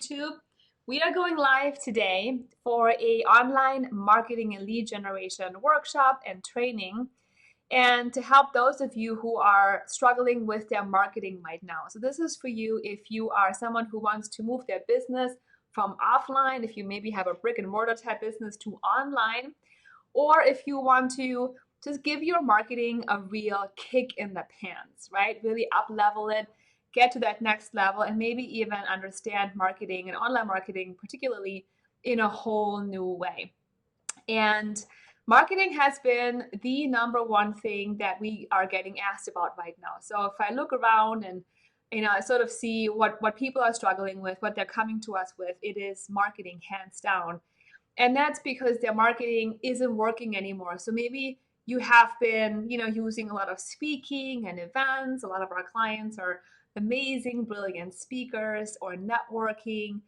YouTube. We are going live today for a online marketing and lead generation workshop and training, and to help those of you who are struggling with their marketing right now. So this is for you if you are someone who wants to move their business from offline, if you maybe have a brick and mortar type business, to online, or if you want to just give your marketing a real kick in the pants, right? Really up level it, get to that next level, and maybe even understand marketing and online marketing, particularly in a whole new way. And marketing has been the number one thing that we are getting asked about right now. So if I look around and I sort of see what people are struggling with, what they're coming to us with, it is marketing hands down. And that's because their marketing isn't working anymore. So maybe you have been, using a lot of speaking and events. A lot of our clients are amazing, brilliant speakers, or networking,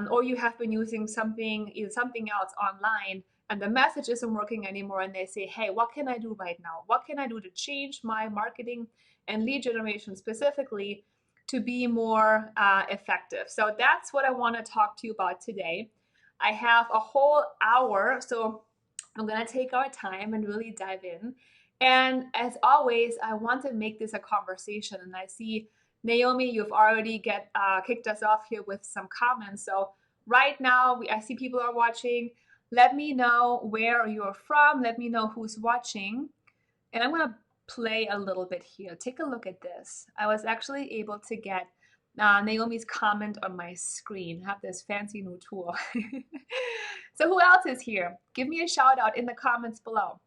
or you have been using something else online, and the message isn't working anymore. And they say, "Hey, what can I do right now? What can I do to change my marketing and lead generation specifically to be more effective?" So that's what I want to talk to you about today. I have a whole hour, so I'm going to take our time and really dive in. And as always, I want to make this a conversation. And I see, Naomi, you've already kicked us off here with some comments. So right now, I see people are watching. Let me know where you're from. Let me know who's watching. And I'm going to play a little bit here. Take a look at this. I was actually able to get Naomi's comment on my screen. I have this fancy new tool. So who else is here? Give me a shout out in the comments below.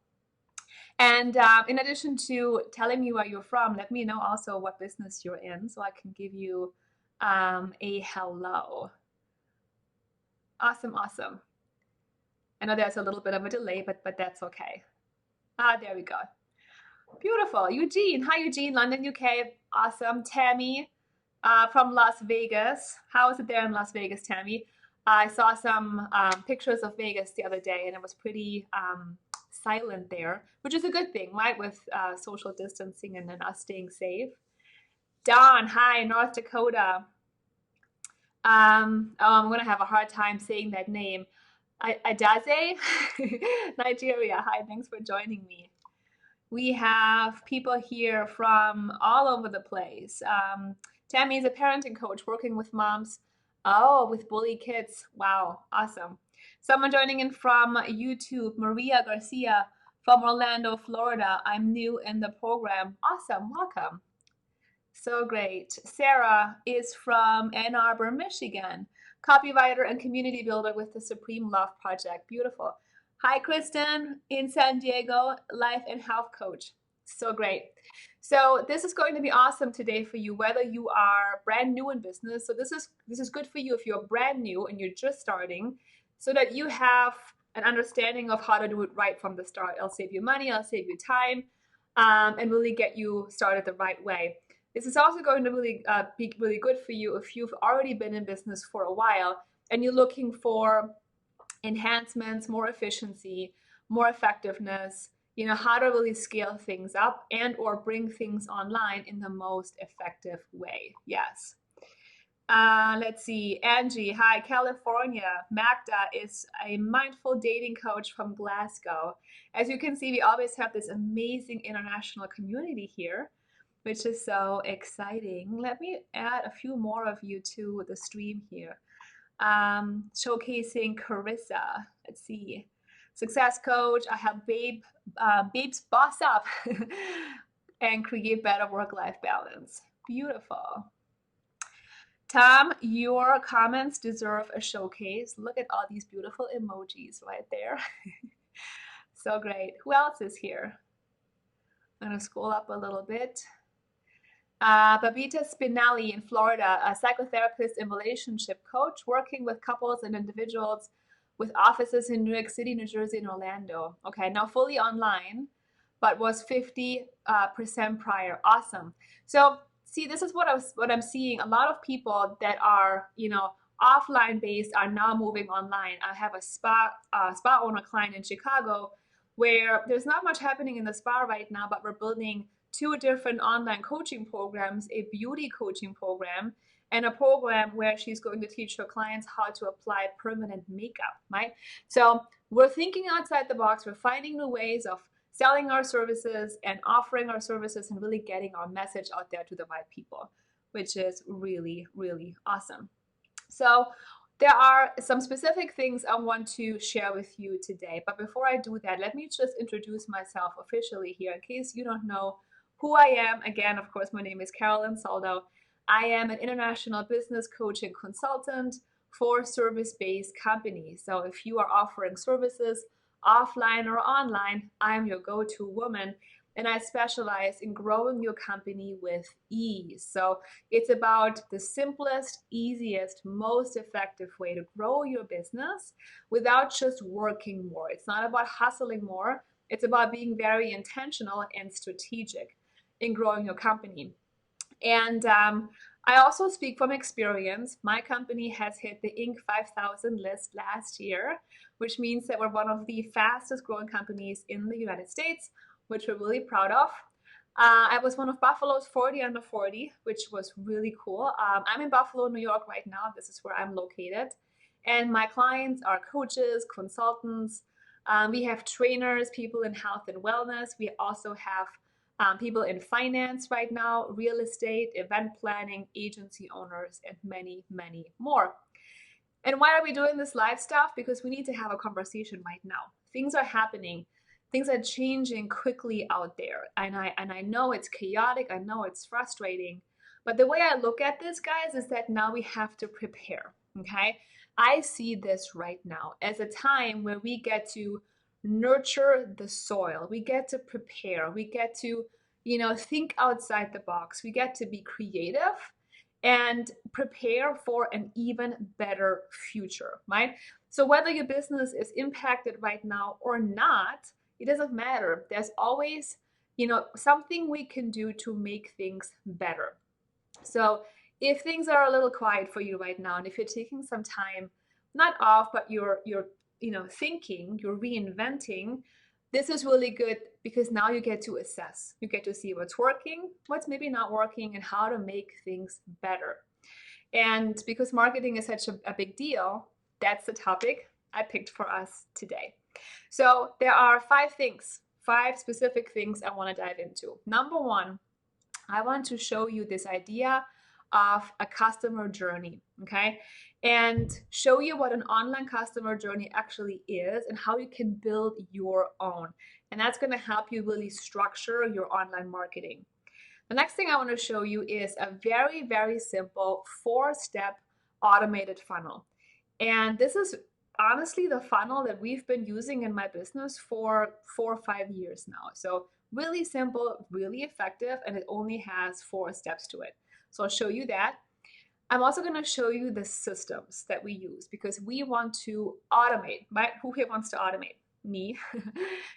And in addition to telling me where you're from, let me know also what business you're in so I can give you a hello. Awesome, awesome. I know there's a little bit of a delay, but that's okay. There we go. Beautiful. Eugene. Hi, Eugene. London, UK. Awesome. Tammy from Las Vegas. How is it there in Las Vegas, Tammy? I saw some pictures of Vegas the other day, and it was pretty silent there, which is a good thing, right? With social distancing and then us staying safe. Don, hi, North Dakota. I'm going to have a hard time saying that name. Adaze, Nigeria. Hi, thanks for joining me. We have people here from all over the place. Tammy is a parenting coach working with moms. Oh, with bully kids. Wow, awesome. Someone joining in from YouTube, Maria Garcia from Orlando, Florida. I'm new in the program. Awesome, welcome. So great. Sarah is from Ann Arbor, Michigan. Copywriter and community builder with the Supreme Love Project. Beautiful. Hi, Kristen in San Diego, life and health coach. So great. So this is going to be awesome today for you, whether you are brand new in business. So this is good for you if you're brand new and you're just starting, so that you have an understanding of how to do it right from the start. I'll save you money, I'll save you time, and really get you started the right way. This is also going to really be really good for you if you've already been in business for a while and you're looking for enhancements, more efficiency, more effectiveness, how to really scale things up and or bring things online in the most effective way. Yes. Let's see. Angie, hi, California. Magda is a mindful dating coach from Glasgow. As you can see, we always have this amazing international community here, which is so exciting. Let me add a few more of you to the stream here. Showcasing Carissa. Let's see. Success coach. I have Babes Boss Up and create better work-life balance. Beautiful. Tom, your comments deserve a showcase. Look at all these beautiful emojis right there. So great. Who else is here? I'm going to scroll up a little bit. Babita Spinelli in Florida, a psychotherapist and relationship coach working with couples and individuals with offices in New York City, New Jersey, and Orlando. Okay, now fully online, but was 50% prior. Awesome. So see, this is what I'm seeing. A lot of people that are, offline based are now moving online. I have a spa owner client in Chicago where there's not much happening in the spa right now, but we're building 2 different online coaching programs, a beauty coaching program and a program where she's going to teach her clients how to apply permanent makeup, right? So we're thinking outside the box. We're finding new ways of selling our services and offering our services and really getting our message out there to the right people, which is really, really awesome. So there are some specific things I want to share with you today. But before I do that, let me just introduce myself officially here in case you don't know who I am. Again, of course, my name is Carolin Soldo. I am an international business coach and consultant for service-based companies. So if you are offering services offline or online, I'm your go-to woman. And I specialize in growing your company with ease. So it's about the simplest, easiest, most effective way to grow your business without just working more. It's not about hustling more. It's about being very intentional and strategic in growing your company. And I also speak from experience. My company has hit the Inc. 5000 list last year, which means that we're one of the fastest growing companies in the United States, which we're really proud of. I was one of Buffalo's 40 under 40, which was really cool. I'm in Buffalo, New York right now. This is where I'm located. And my clients are coaches, consultants. We have trainers, people in health and wellness. We also have people in finance right now, real estate, event planning, agency owners, and many, many more. And why are we doing this live stuff? Because we need to have a conversation right now. Things are happening. Things are changing quickly out there. And I know it's chaotic. I know it's frustrating. But the way I look at this, guys, is that now we have to prepare, okay? I see this right now as a time where we get to nurture the soil. We get to prepare. We get to, think outside the box. We get to be creative and prepare for an even better future, right? So whether your business is impacted right now or not, it doesn't matter. There's always, something we can do to make things better. So if things are a little quiet for you right now, and if you're taking some time, not off, but you're thinking, you're reinventing, this is really good because now you get to assess. You get to see what's working, what's maybe not working, and how to make things better. And because marketing is such a big deal, that's the topic I picked for us today. So there are 5 specific things I want to dive into. Number 1, I want to show you this idea of a customer journey, okay? And show you what an online customer journey actually is and how you can build your own. And that's going to help you really structure your online marketing. The next thing I want to show you is a very, very simple 4-step automated funnel. And this is honestly the funnel that we've been using in my business for 4 or 5 years now. So really simple, really effective, and it only has 4 steps to it. So I'll show you that. I'm also going to show you the systems that we use because we want to automate, right? Who here wants to automate? Me.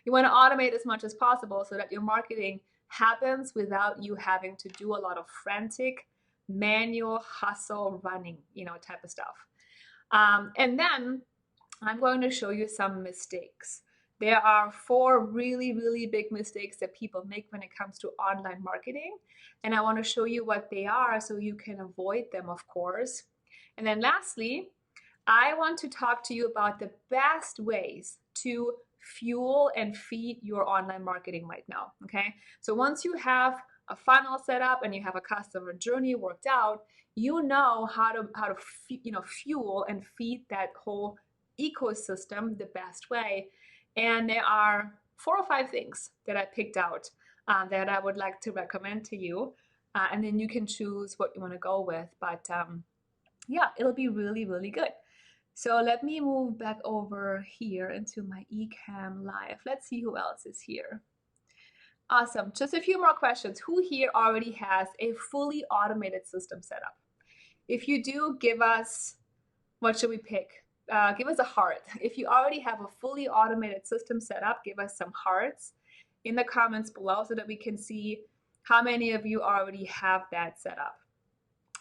You want to automate as much as possible so that your marketing happens without you having to do a lot of frantic, manual hustle running, type of stuff. And then I'm going to show you some mistakes. There are 4 really, really big mistakes that people make when it comes to online marketing. And I want to show you what they are so you can avoid them, of course. And then lastly, I want to talk to you about the best ways to fuel and feed your online marketing right now, okay? So once you have a funnel set up and you have a customer journey worked out, you know how to fuel and feed that whole ecosystem the best way. And there are 4 or 5 things that I picked out that I would like to recommend to you. And then you can choose what you want to go with. But yeah, it'll be really, really good. So let me move back over here into my eCam Live. Let's see who else is here. Awesome. Just a few more questions. Who here already has a fully automated system set up? If you do, give us, what should we pick? Give us a heart. If you already have a fully automated system set up, give us some hearts in the comments below so that we can see how many of you already have that set up.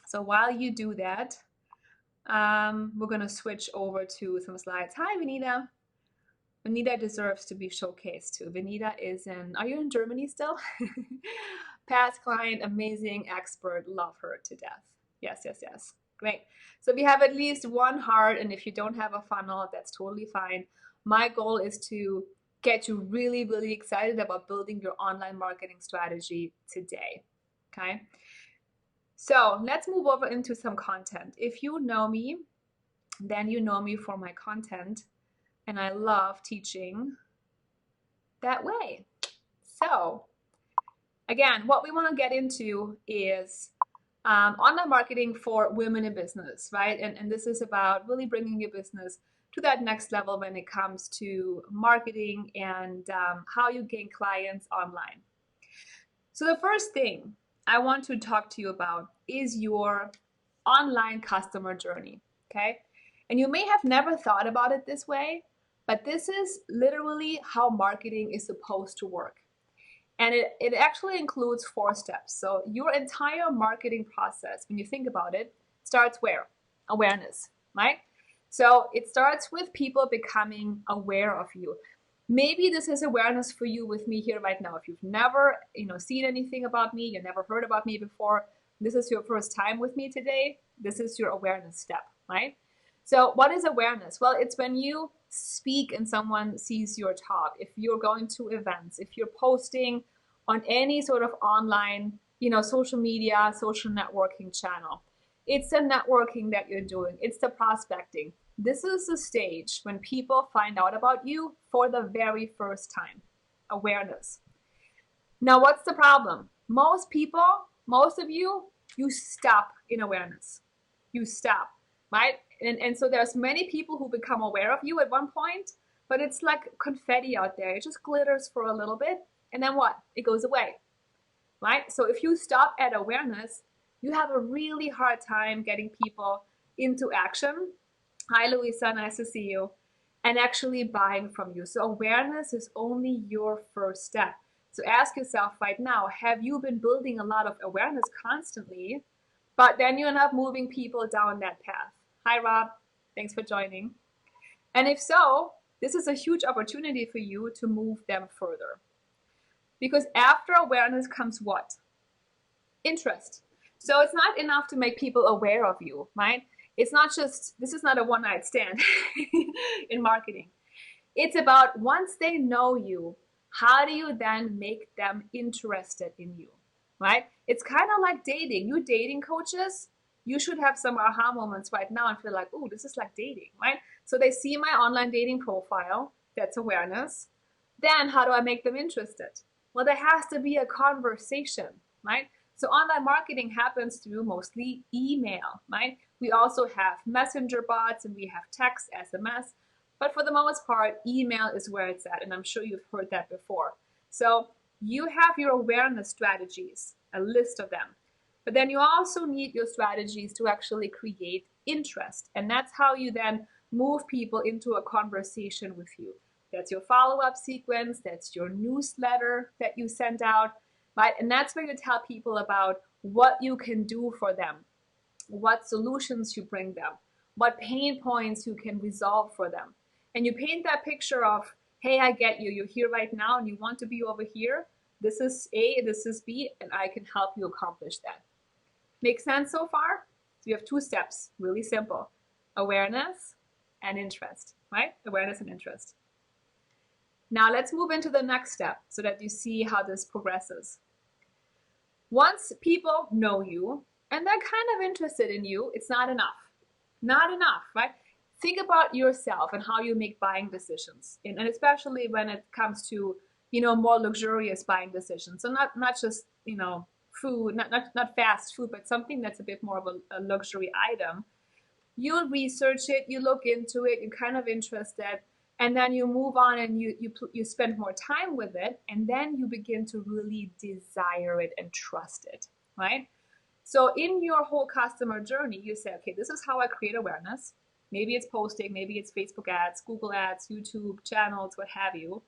So while you do that, we're going to switch over to some slides. Hi, Vanita. Vanita deserves to be showcased too. Vanita are you in Germany still? Past client, amazing expert, love her to death. Yes, yes, yes. Great. So we have at least one heart, and if you don't have a funnel, that's totally fine. My goal is to get you really, really excited about building your online marketing strategy today. Okay. So let's move over into some content. If you know me, then you know me for my content, and I love teaching that way. So, again, what we want to get into is online marketing for women in business, right? And this is about really bringing your business to that next level when it comes to marketing and how you gain clients online. So the first thing I want to talk to you about is your online customer journey, okay? And you may have never thought about it this way, but this is literally how marketing is supposed to work. And it actually includes 4 steps. So your entire marketing process, when you think about it, starts where? Awareness, right? So it starts with people becoming aware of you. Maybe this is awareness for you with me here right now. If you've never, seen anything about me, you never heard about me before, this is your first time with me today, this is your awareness step, right? So what is awareness? Well, it's when you speak and someone sees your talk. If you're going to events, if you're posting on any sort of online, social media, social networking channel, it's the networking that you're doing. It's the prospecting. This is the stage when people find out about you for the very first time. Awareness. Now, what's the problem? Most people, most of you, you stop in awareness. You stop, right? And so there's many people who become aware of you at one point, but it's like confetti out there. It just glitters for a little bit, and then what? It goes away, right? So if you stop at awareness, you have a really hard time getting people into action. Hi, Louisa, nice to see you. And actually buying from you. So awareness is only your first step. So ask yourself right now, have you been building a lot of awareness constantly, but then you're not moving people down that path? Hi, Rob. Thanks for joining. And if so, this is a huge opportunity for you to move them further. Because after awareness comes what? Interest. So it's not enough to make people aware of you, right? It's not just, this is not a one-night stand in marketing. It's about once they know you, how do you then make them interested in you, right? It's kind of like dating. You dating coaches, you should have some aha moments right now and feel like, oh, this is like dating, right? So they see my online dating profile, that's awareness. Then how do I make them interested? Well, there has to be a conversation, right? So online marketing happens through mostly email, right? We also have messenger bots and we have text, SMS, but for the most part, email is where it's at. And I'm sure you've heard that before. So you have your awareness strategies, a list of them, but then you also need your strategies to actually create interest. And that's how you then move people into a conversation with you. That's your follow-up sequence. That's your newsletter that you send out, right? And that's where you tell people about what you can do for them, what solutions you bring them, what pain points you can resolve for them. And you paint that picture of, hey, I get you. You're here right now and you want to be over here. This is A, this is B, and I can help you accomplish that. Make sense so far? So you have 2 steps, really simple. Awareness and interest, right? Awareness and interest. Now let's move into the next step so that you see how this progresses. Once people know you and they're kind of interested in you, it's not enough. Not enough, right? Think about yourself and how you make buying decisions, and especially when it comes to, more luxurious buying decisions. So not just, food, not fast food, but something that's a bit more of a luxury item. You research it, you look into it, you're kind of interested, and then you move on and you spend more time with it, and then you begin to really desire it and trust it, right? So in your whole customer journey, you say, okay, this is how I create awareness. Maybe it's posting, maybe it's Facebook ads, Google ads, YouTube channels, what have you.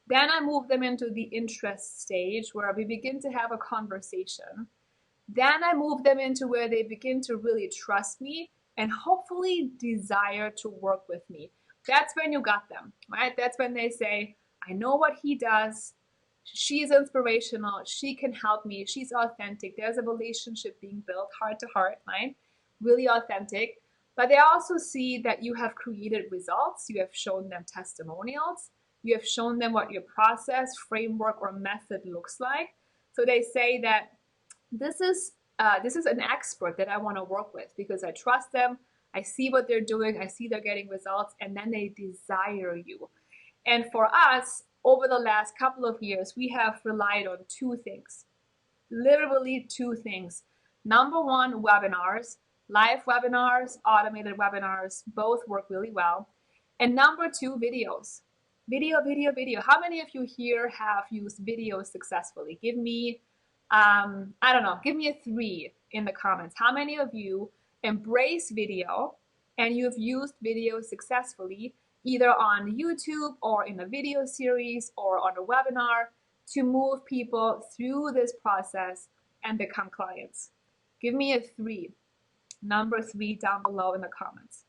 Then I move them into the interest stage where we begin to have a conversation. Then I move them into where they begin to really trust me and hopefully desire to work with me. That's when you got them, right? That's when they say, I know what he does. She's inspirational. She can help me. She's authentic. There's a relationship being built heart to heart, right? Really authentic. But they also see that you have created results. You have shown them testimonials. You have shown them what your process, framework, or method looks like. So they say that this is an expert that I want to work with because I trust them. I see what they're doing. I see they're getting results, and then they desire you. And for us, over the last couple of years, we have relied on two things, literally two things. Number one, webinars, live webinars, automated webinars, both work really well. And number two, videos. Video, video, video. How many of you here have used video successfully? Give me, I don't know, give me a 3 in the comments. How many of you embrace video and you've used video successfully, either on YouTube or in a video series or on a webinar, to move people through this process and become clients? Give me a 3, number 3 down below in the comments.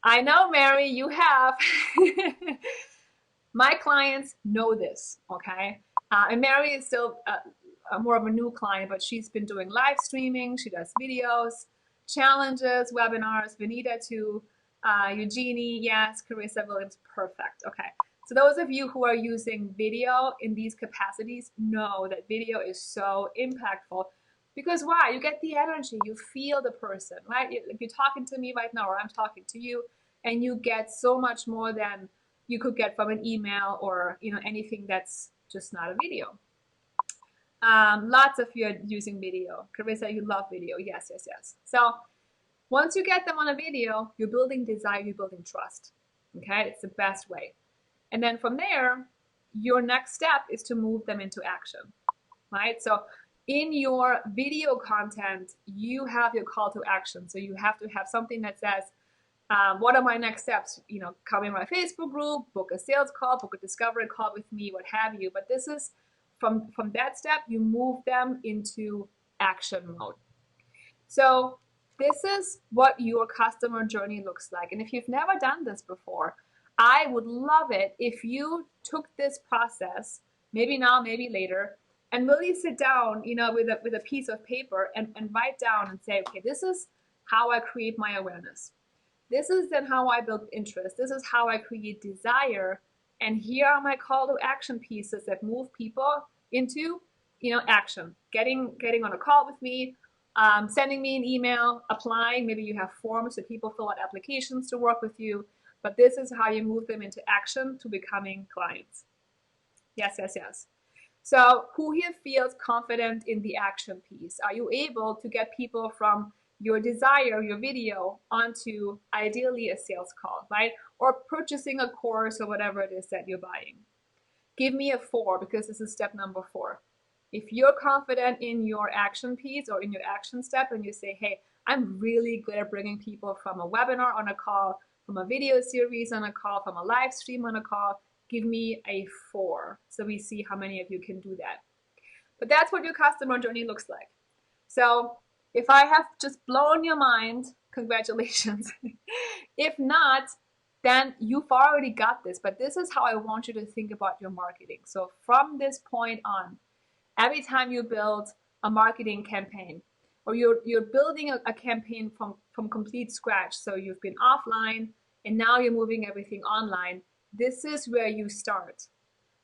I know, Mary, you have. My clients know this, okay? And Mary is still more of a new client, but she's been doing live streaming. She does videos, challenges, webinars. Vanita too. Eugenie, yes. Carissa Williams, perfect. Okay. So those of you who are using video in these capacities know that video is so impactful. Because why? You get the energy, you feel the person, right? If you're talking to me right now, or I'm talking to you, and you get so much more than you could get from an email or anything that's just not a video. Lots of you are using video. Carissa, you love video. Yes, yes, yes. So once you get them on a video, you're building desire, you're building trust. Okay, it's the best way. And then from there, your next step is to move them into action, right? So in your video content, you have your call to action. So you have to have something that says, what are my next steps? Come in my Facebook group, book a sales call, book a discovery call with me, what have you. But this is from that step, you move them into action mode. So this is what your customer journey looks like. And if you've never done this before, I would love it if you took this process, maybe now, maybe later, and really sit down, with a piece of paper and write down and say, okay, this is how I create my awareness. This is then how I build interest. This is how I create desire. And here are my call to action pieces that move people into, action. Getting on a call with me, sending me an email, applying. Maybe you have forms that people fill out applications to work with you. But this is how you move them into action to becoming clients. Yes, yes, yes. So who here feels confident in the action piece? Are you able to get people from your desire, your video, onto ideally a sales call, right? Or purchasing a course or whatever it is that you're buying? Give me a 4 because this is step number 4. If you're confident in your action piece or in your action step and you say, hey, I'm really good at bringing people from a webinar on a call, from a video series on a call, from a live stream on a call, give me a 4 so we see how many of you can do that. But that's what your customer journey looks like. So if I have just blown your mind, congratulations. If not, then you've already got this. But this is how I want you to think about your marketing. So from this point on, every time you build a marketing campaign, or you're building a campaign from complete scratch, so you've been offline and now you're moving everything online, this is where you start,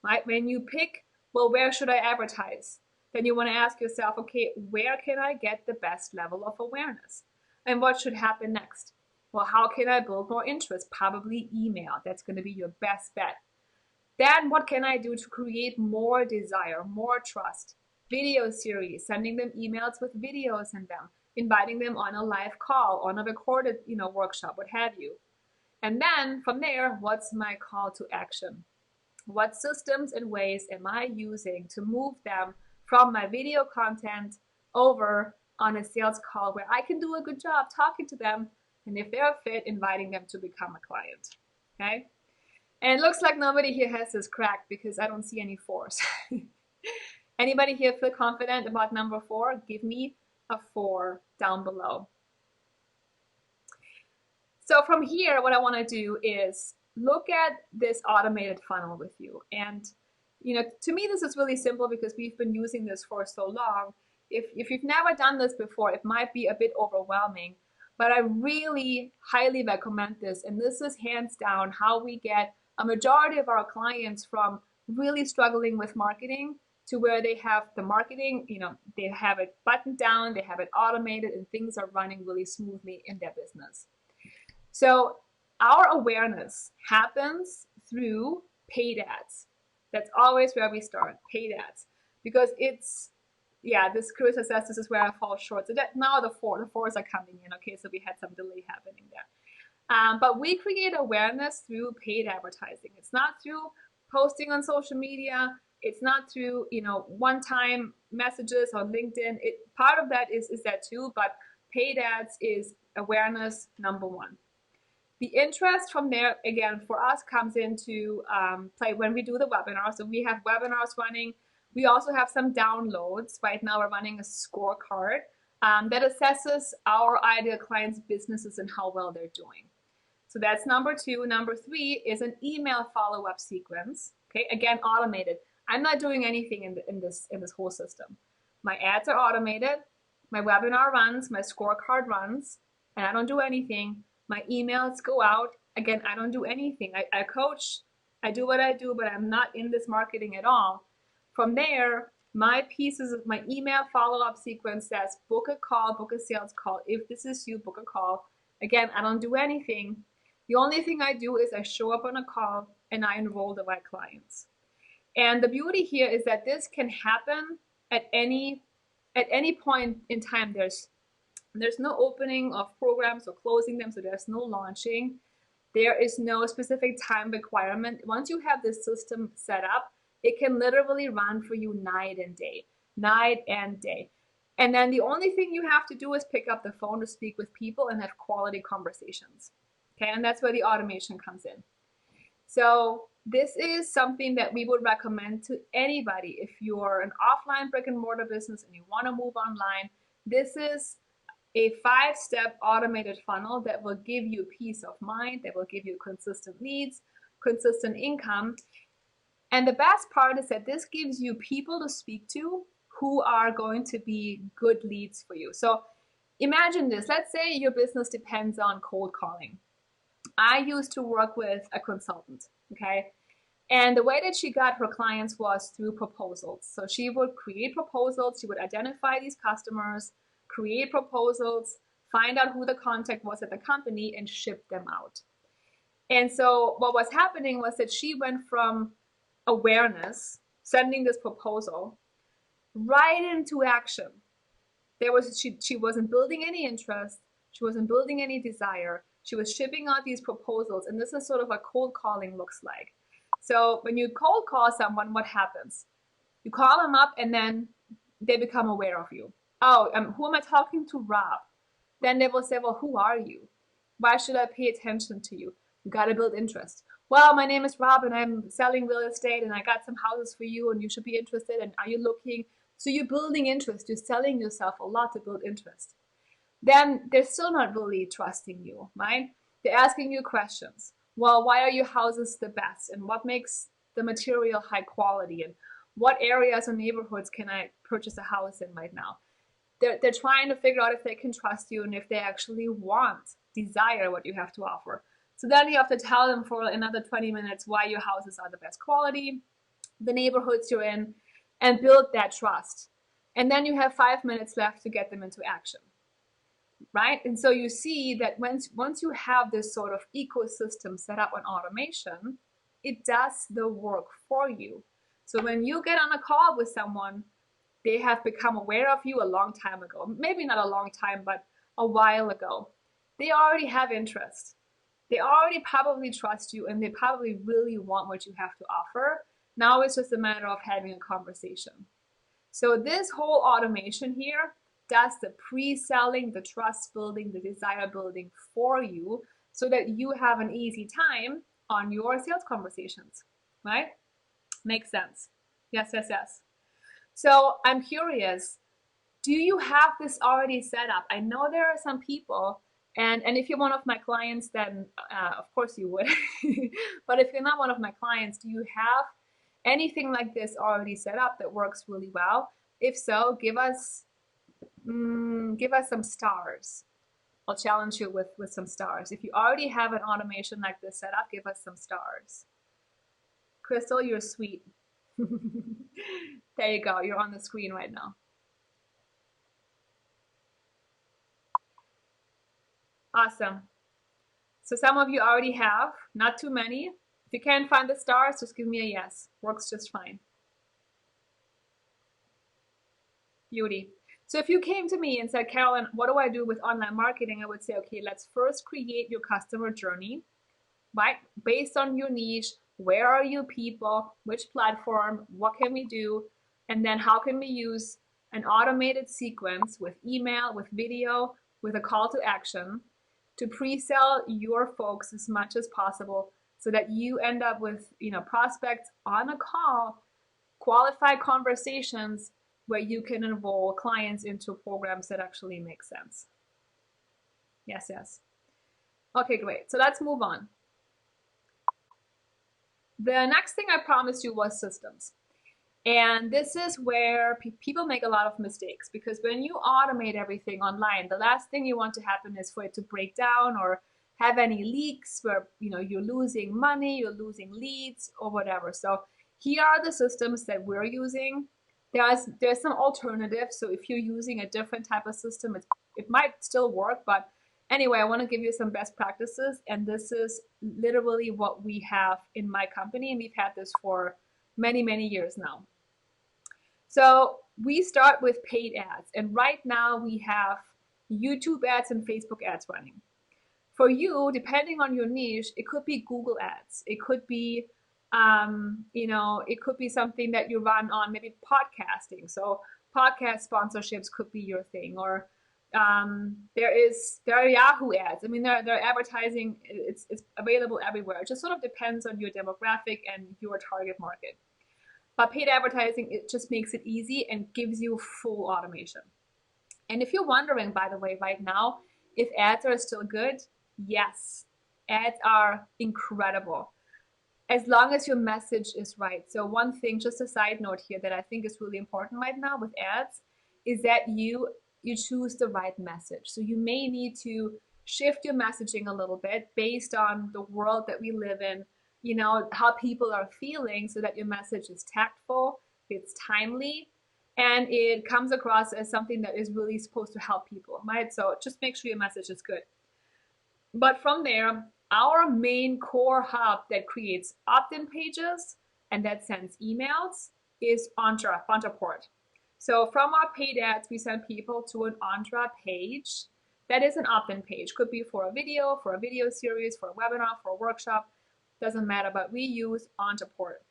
right? When you pick, well, where should I advertise? Then you want to ask yourself, okay, where can I get the best level of awareness? And what should happen next? Well, how can I build more interest? Probably email. That's going to be your best bet. Then what can I do to create more desire, more trust? Video series, sending them emails with videos in them, inviting them on a live call, on a recorded, workshop, what have you. And then from there, what's my call to action? What systems and ways am I using to move them from my video content over on a sales call where I can do a good job talking to them, and if they're fit, inviting them to become a client, okay? And it looks like nobody here has this cracked because I don't see any 4s. Anybody here feel confident about number 4? Give me a 4 down below. So from here, what I want to do is look at this automated funnel with you. And to me, this is really simple because we've been using this for so long. If you've never done this before, it might be a bit overwhelming, but I really highly recommend this. And this is hands down how we get a majority of our clients from really struggling with marketing to where they have the marketing, they have it buttoned down, they have it automated, and things are running really smoothly in their business. So our awareness happens through paid ads. That's always where we start, paid ads. Because this Carissa says this is where I fall short. So that now the fours are coming in. Okay, so we had some delay happening there. But we create awareness through paid advertising. It's not through posting on social media. It's not through one-time messages on LinkedIn. Part of that is that too, but paid ads is awareness number one. The interest from there, again, for us comes into play when we do the webinar. So we have webinars running. We also have some downloads. Right now we're running a scorecard that assesses our ideal clients' businesses and how well they're doing. So that's number two. Number three is an email follow-up sequence. Okay, again, automated. I'm not doing anything in this whole system. My ads are automated. My webinar runs. My scorecard runs, and I don't do anything. My emails go out. Again, I don't do anything. I coach. I do what I do, but I'm not in this marketing at all. From there, my pieces of my email follow-up sequence says book a call, book a sales call. If this is you, book a call. Again, I don't do anything. The only thing I do is I show up on a call and I enroll the right clients. And the beauty here is that this can happen at any point in time. There's no opening of programs or closing them, so there's no launching. There is no specific time requirement. Once you have this system set up, it can literally run for you night and day. And then the only thing you have to do is pick up the phone to speak with people and have quality conversations. Okay, and that's where the automation comes in. So this is something that we would recommend to anybody. If you're an offline brick and mortar business and you want to move online, this is a 5-step automated funnel that will give you peace of mind, that will give you consistent leads, consistent income. And the best part is that this gives you people to speak to who are going to be good leads for you. So imagine this. Let's say your business depends on cold calling. I used to work with a consultant, okay? And the way that she got her clients was through proposals. So she would create proposals, she would identify these customers, create proposals, find out who the contact was at the company, and ship them out. And so what was happening was that she went from awareness, sending this proposal, right into action. She wasn't building any interest, she wasn't building any desire. She was shipping out these proposals, and this is sort of what cold calling looks like. So when you cold call someone, what happens? You call them up, and then they become aware of you. Oh, who am I talking to? Rob. Then they will say, well, who are you? Why should I pay attention to you? You got to build interest. Well, my name is Rob, and I'm selling real estate, and I got some houses for you, and you should be interested, and are you looking? So you're building interest. You're selling yourself a lot to build interest. Then they're still not really trusting you, right? They're asking you questions. Well, why are your houses the best? And what makes the material high quality? And what areas or neighborhoods can I purchase a house in right now? They're trying to figure out if they can trust you and if they actually desire what you have to offer. So then you have to tell them for another 20 minutes why your houses are the best quality, the neighborhoods you're in, and build that trust. And then you have 5 minutes left to get them into action. Right? And so you see that once you have this sort of ecosystem set up on automation, it does the work for you. So when you get on a call with someone, they have become aware of you a long time ago. Maybe not a long time, but a while ago. They already have interest. They already probably trust you, and they probably really want what you have to offer. Now it's just a matter of having a conversation. So this whole automation here does the pre-selling, the trust building, the desire building for you so that you have an easy time on your sales conversations, right? Makes sense. Yes. So I'm curious, do you have this already set up? I know there are some people, and if you're one of my clients, then of course you would. But if you're not one of my clients, do you have anything like this already set up that works really well? If so, give us some stars. I'll challenge you with some stars. If you already have an automation like this set up, give us some stars. Crystal, you're sweet. There you go. You're on the screen right now. Awesome. So some of you already have, not too many. If you can't find the stars, just give me a yes. Works just fine. Beauty. So if you came to me and said, Carolyn, what do I do with online marketing? I would say, okay, let's first create your customer journey, right? Based on your niche, where are your people, which platform, what can we do? And then how can we use an automated sequence with email, with video, with a call to action to pre-sell your folks as much as possible so that you end up with, prospects on a call, qualified conversations where you can enroll clients into programs that actually make sense. Yes, yes. Okay, great. So let's move on. The next thing I promised you was systems. And this is where people make a lot of mistakes, because when you automate everything online, the last thing you want to happen is for it to break down or have any leaks where you're losing money, you're losing leads or whatever. So here are the systems that we're using. There's some alternatives. So if you're using a different type of system, it might still work. But anyway, I want to give you some best practices. And this is literally what we have in my company. And we've had this for many, many years now. So we start with paid ads. And right now we have YouTube ads and Facebook ads running. For you, depending on your niche, it could be Google ads. It could be it could be something that you run on maybe podcasting. So podcast sponsorships could be your thing, or there are Yahoo ads. I mean, they're advertising. It's available everywhere. It just sort of depends on your demographic and your target market. But paid advertising, it just makes it easy and gives you full automation. And if you're wondering, by the way, right now, if ads are still good, yes, ads are incredible, as long as your message is right. So one thing, just a side note here that I think is really important right now with ads, is that you choose the right message. So you may need to shift your messaging a little bit based on the world that we live in, how people are feeling, so that your message is tactful, it's timely, and it comes across as something that is really supposed to help people, right? So just make sure your message is good. But from there, our main core hub that creates opt-in pages and that sends emails is Ontraport. So from our paid ads, we send people to an Ontra page that is an opt-in page. Could be for a video series, for a webinar, for a workshop, doesn't matter, but we use Ontraport.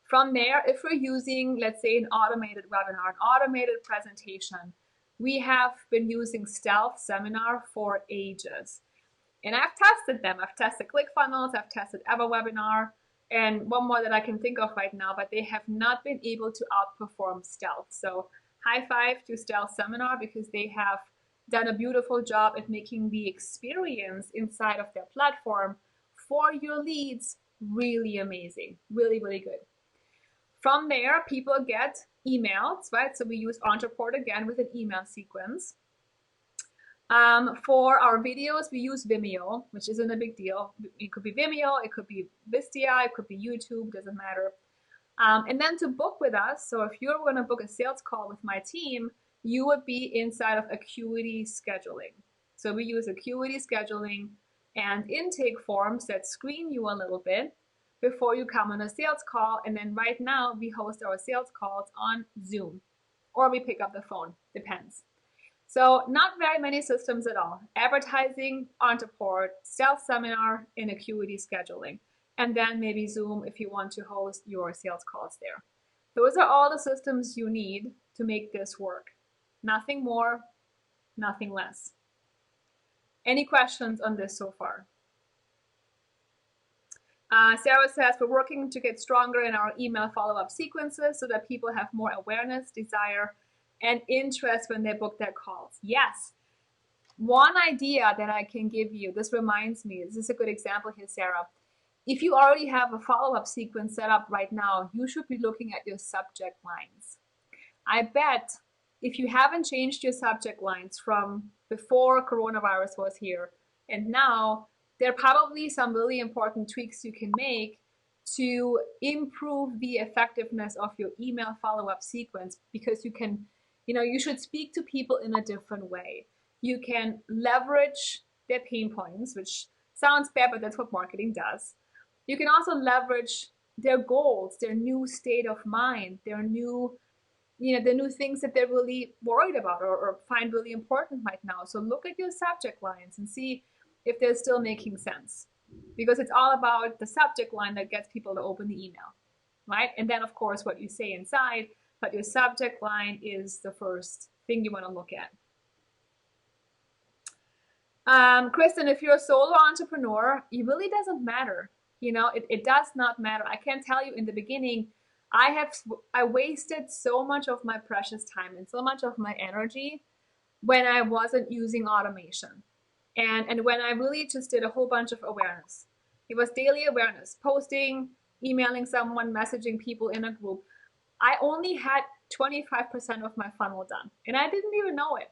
From there, if we're using, let's say, an automated webinar, an automated presentation, we have been using Stealth Seminar for ages. And I've tested them. I've tested ClickFunnels, I've tested EverWebinar, and one more that I can think of right now, but they have not been able to outperform Stealth. So high five to Stealth Seminar, because they have done a beautiful job at making the experience inside of their platform for your leads really amazing, really, really good. From there, people get emails, right? So we use Ontraport again with an email sequence. For our videos, we use Vimeo, which isn't a big deal. It could be Vimeo, it could be Vistia, it could be YouTube, doesn't matter. And then to book with us, so if you're going to book a sales call with my team, you would be inside of Acuity Scheduling. So we use Acuity Scheduling and intake forms that screen you a little bit before you come on a sales call. And then right now we host our sales calls on Zoom, or we pick up the phone, depends. So not very many systems at all. Advertising, Ontraport, Stealth Seminar, and Acuity Scheduling. And then maybe Zoom if you want to host your sales calls there. Those are all the systems you need to make this work. Nothing more, nothing less. Any questions on this so far? Sarah says, we're working to get stronger in our email follow-up sequences so that people have more awareness, desire, and interest when they book their calls. Yes. One idea that I can give you, this reminds me, this is a good example here, Sarah. if you already have a follow-up sequence set up right now, you should be looking at your subject lines. I bet if you haven't changed your subject lines from before coronavirus was here and now, there are probably some really important tweaks you can make to improve the effectiveness of your email follow-up sequence, because you can, you should speak to people in a different way. You can leverage their pain points, which sounds bad, but that's what marketing does. You can also leverage their goals, their new state of mind, their new, the new things that they're really worried about or find really important right now. So look at your subject lines and see if they're still making sense, because it's all about the subject line that gets people to open the email, right? And then of course what you say inside, but your subject line is the first thing you want to look at. Kristen, if you're a solo entrepreneur, it really doesn't matter. It does not matter. I can tell you in the beginning, I wasted so much of my precious time and so much of my energy when I wasn't using automation. And when I really just did a whole bunch of awareness. It was daily awareness, posting, emailing someone, messaging people in a group. I only had 25% of my funnel done, and I didn't even know it.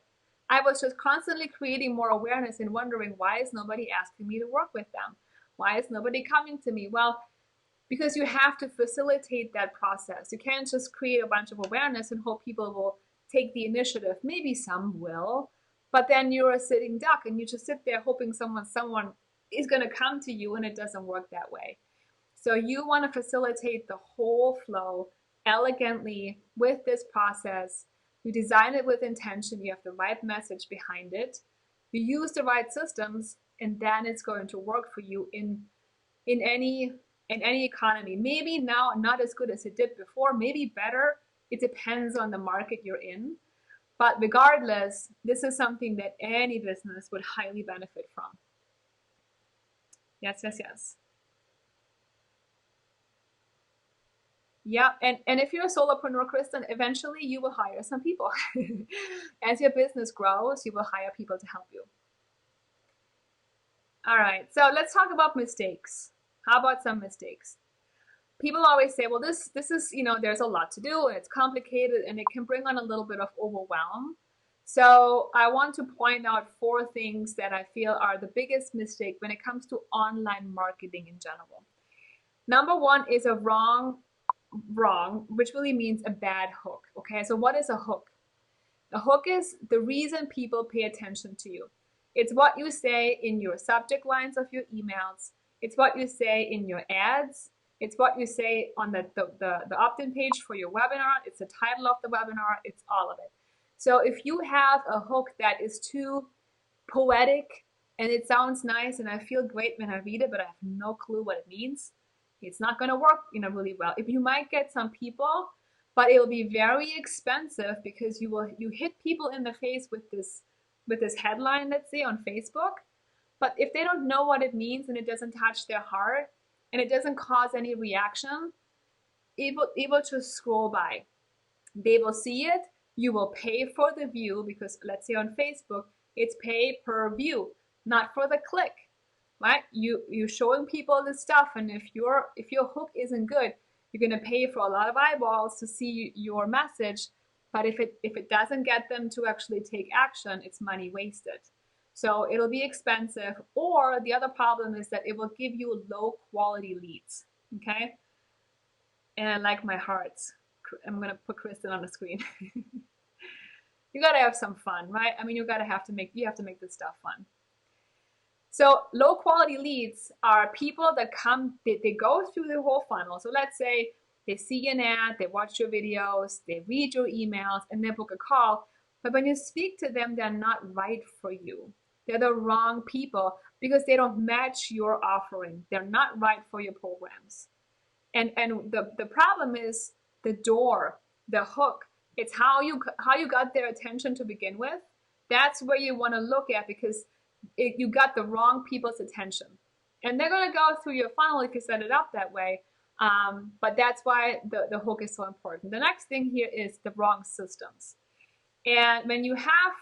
I was just constantly creating more awareness and wondering, why is nobody asking me to work with them? Why is nobody coming to me? Well, because you have to facilitate that process. You can't just create a bunch of awareness and hope people will take the initiative. Maybe some will, but then you're a sitting duck and you just sit there hoping someone is going to come to you, and it doesn't work that way. So you want to facilitate the whole flow elegantly with this process. You design it with intention. You have the right message behind it. You use the right systems, and then it's going to work for you in any economy. Maybe now not as good as it did before, maybe better. It depends on the market you're in. But regardless, this is something that any business would highly benefit from. Yes, yes, yes. Yeah, and if you're a solopreneur, Kristen, eventually you will hire some people. As your business grows, you will hire people to help you. All right, so let's talk about mistakes. How about some mistakes? People always say, well, this is, there's a lot to do and it's complicated and it can bring on a little bit of overwhelm. So I want to point out 4 things that I feel are the biggest mistake when it comes to online marketing in general. Number 1 is a wrong, which really means a bad hook. Okay, so what is a hook? A hook is the reason people pay attention to you. It's what you say in your subject lines of your emails. It's what you say in your ads. It's what you say on the opt-in page for your webinar. It's the title of the webinar. It's all of it. So if you have a hook that is too poetic and it sounds nice and I feel great when I read it, but I have no clue what it means, it's not going to work, really well. If you might get some people, but it will be very expensive, because you hit people in the face with this headline, let's say on Facebook. But if they don't know what it means and it doesn't touch their heart and it doesn't cause any reaction, it will just scroll by. They will see it. You will pay for the view, because let's say on Facebook, it's pay per view, not for the click, right? You're showing people this stuff, and if your hook isn't good, you're going to pay for a lot of eyeballs to see your message. But if it doesn't get them to actually take action, it's money wasted. So it'll be expensive. Or the other problem is that it will give you low quality leads. Okay. And I like my hearts. I'm going to put Kristen on the screen. You got to have some fun, right? I mean, you have to make this stuff fun. So low quality leads are people that come, they go through the whole funnel. So let's say they see an ad, they watch your videos, they read your emails, and they book a call. But when you speak to them, they're not right for you. They're the wrong people because they don't match your offering. They're not right for your programs. And the problem is the door, the hook. It's how you got their attention to begin with. That's where you want to look at, because you got the wrong people's attention. And they're going to go through your funnel if you set it up that way. But that's why the hook is so important. The next thing here is the wrong systems. And when you have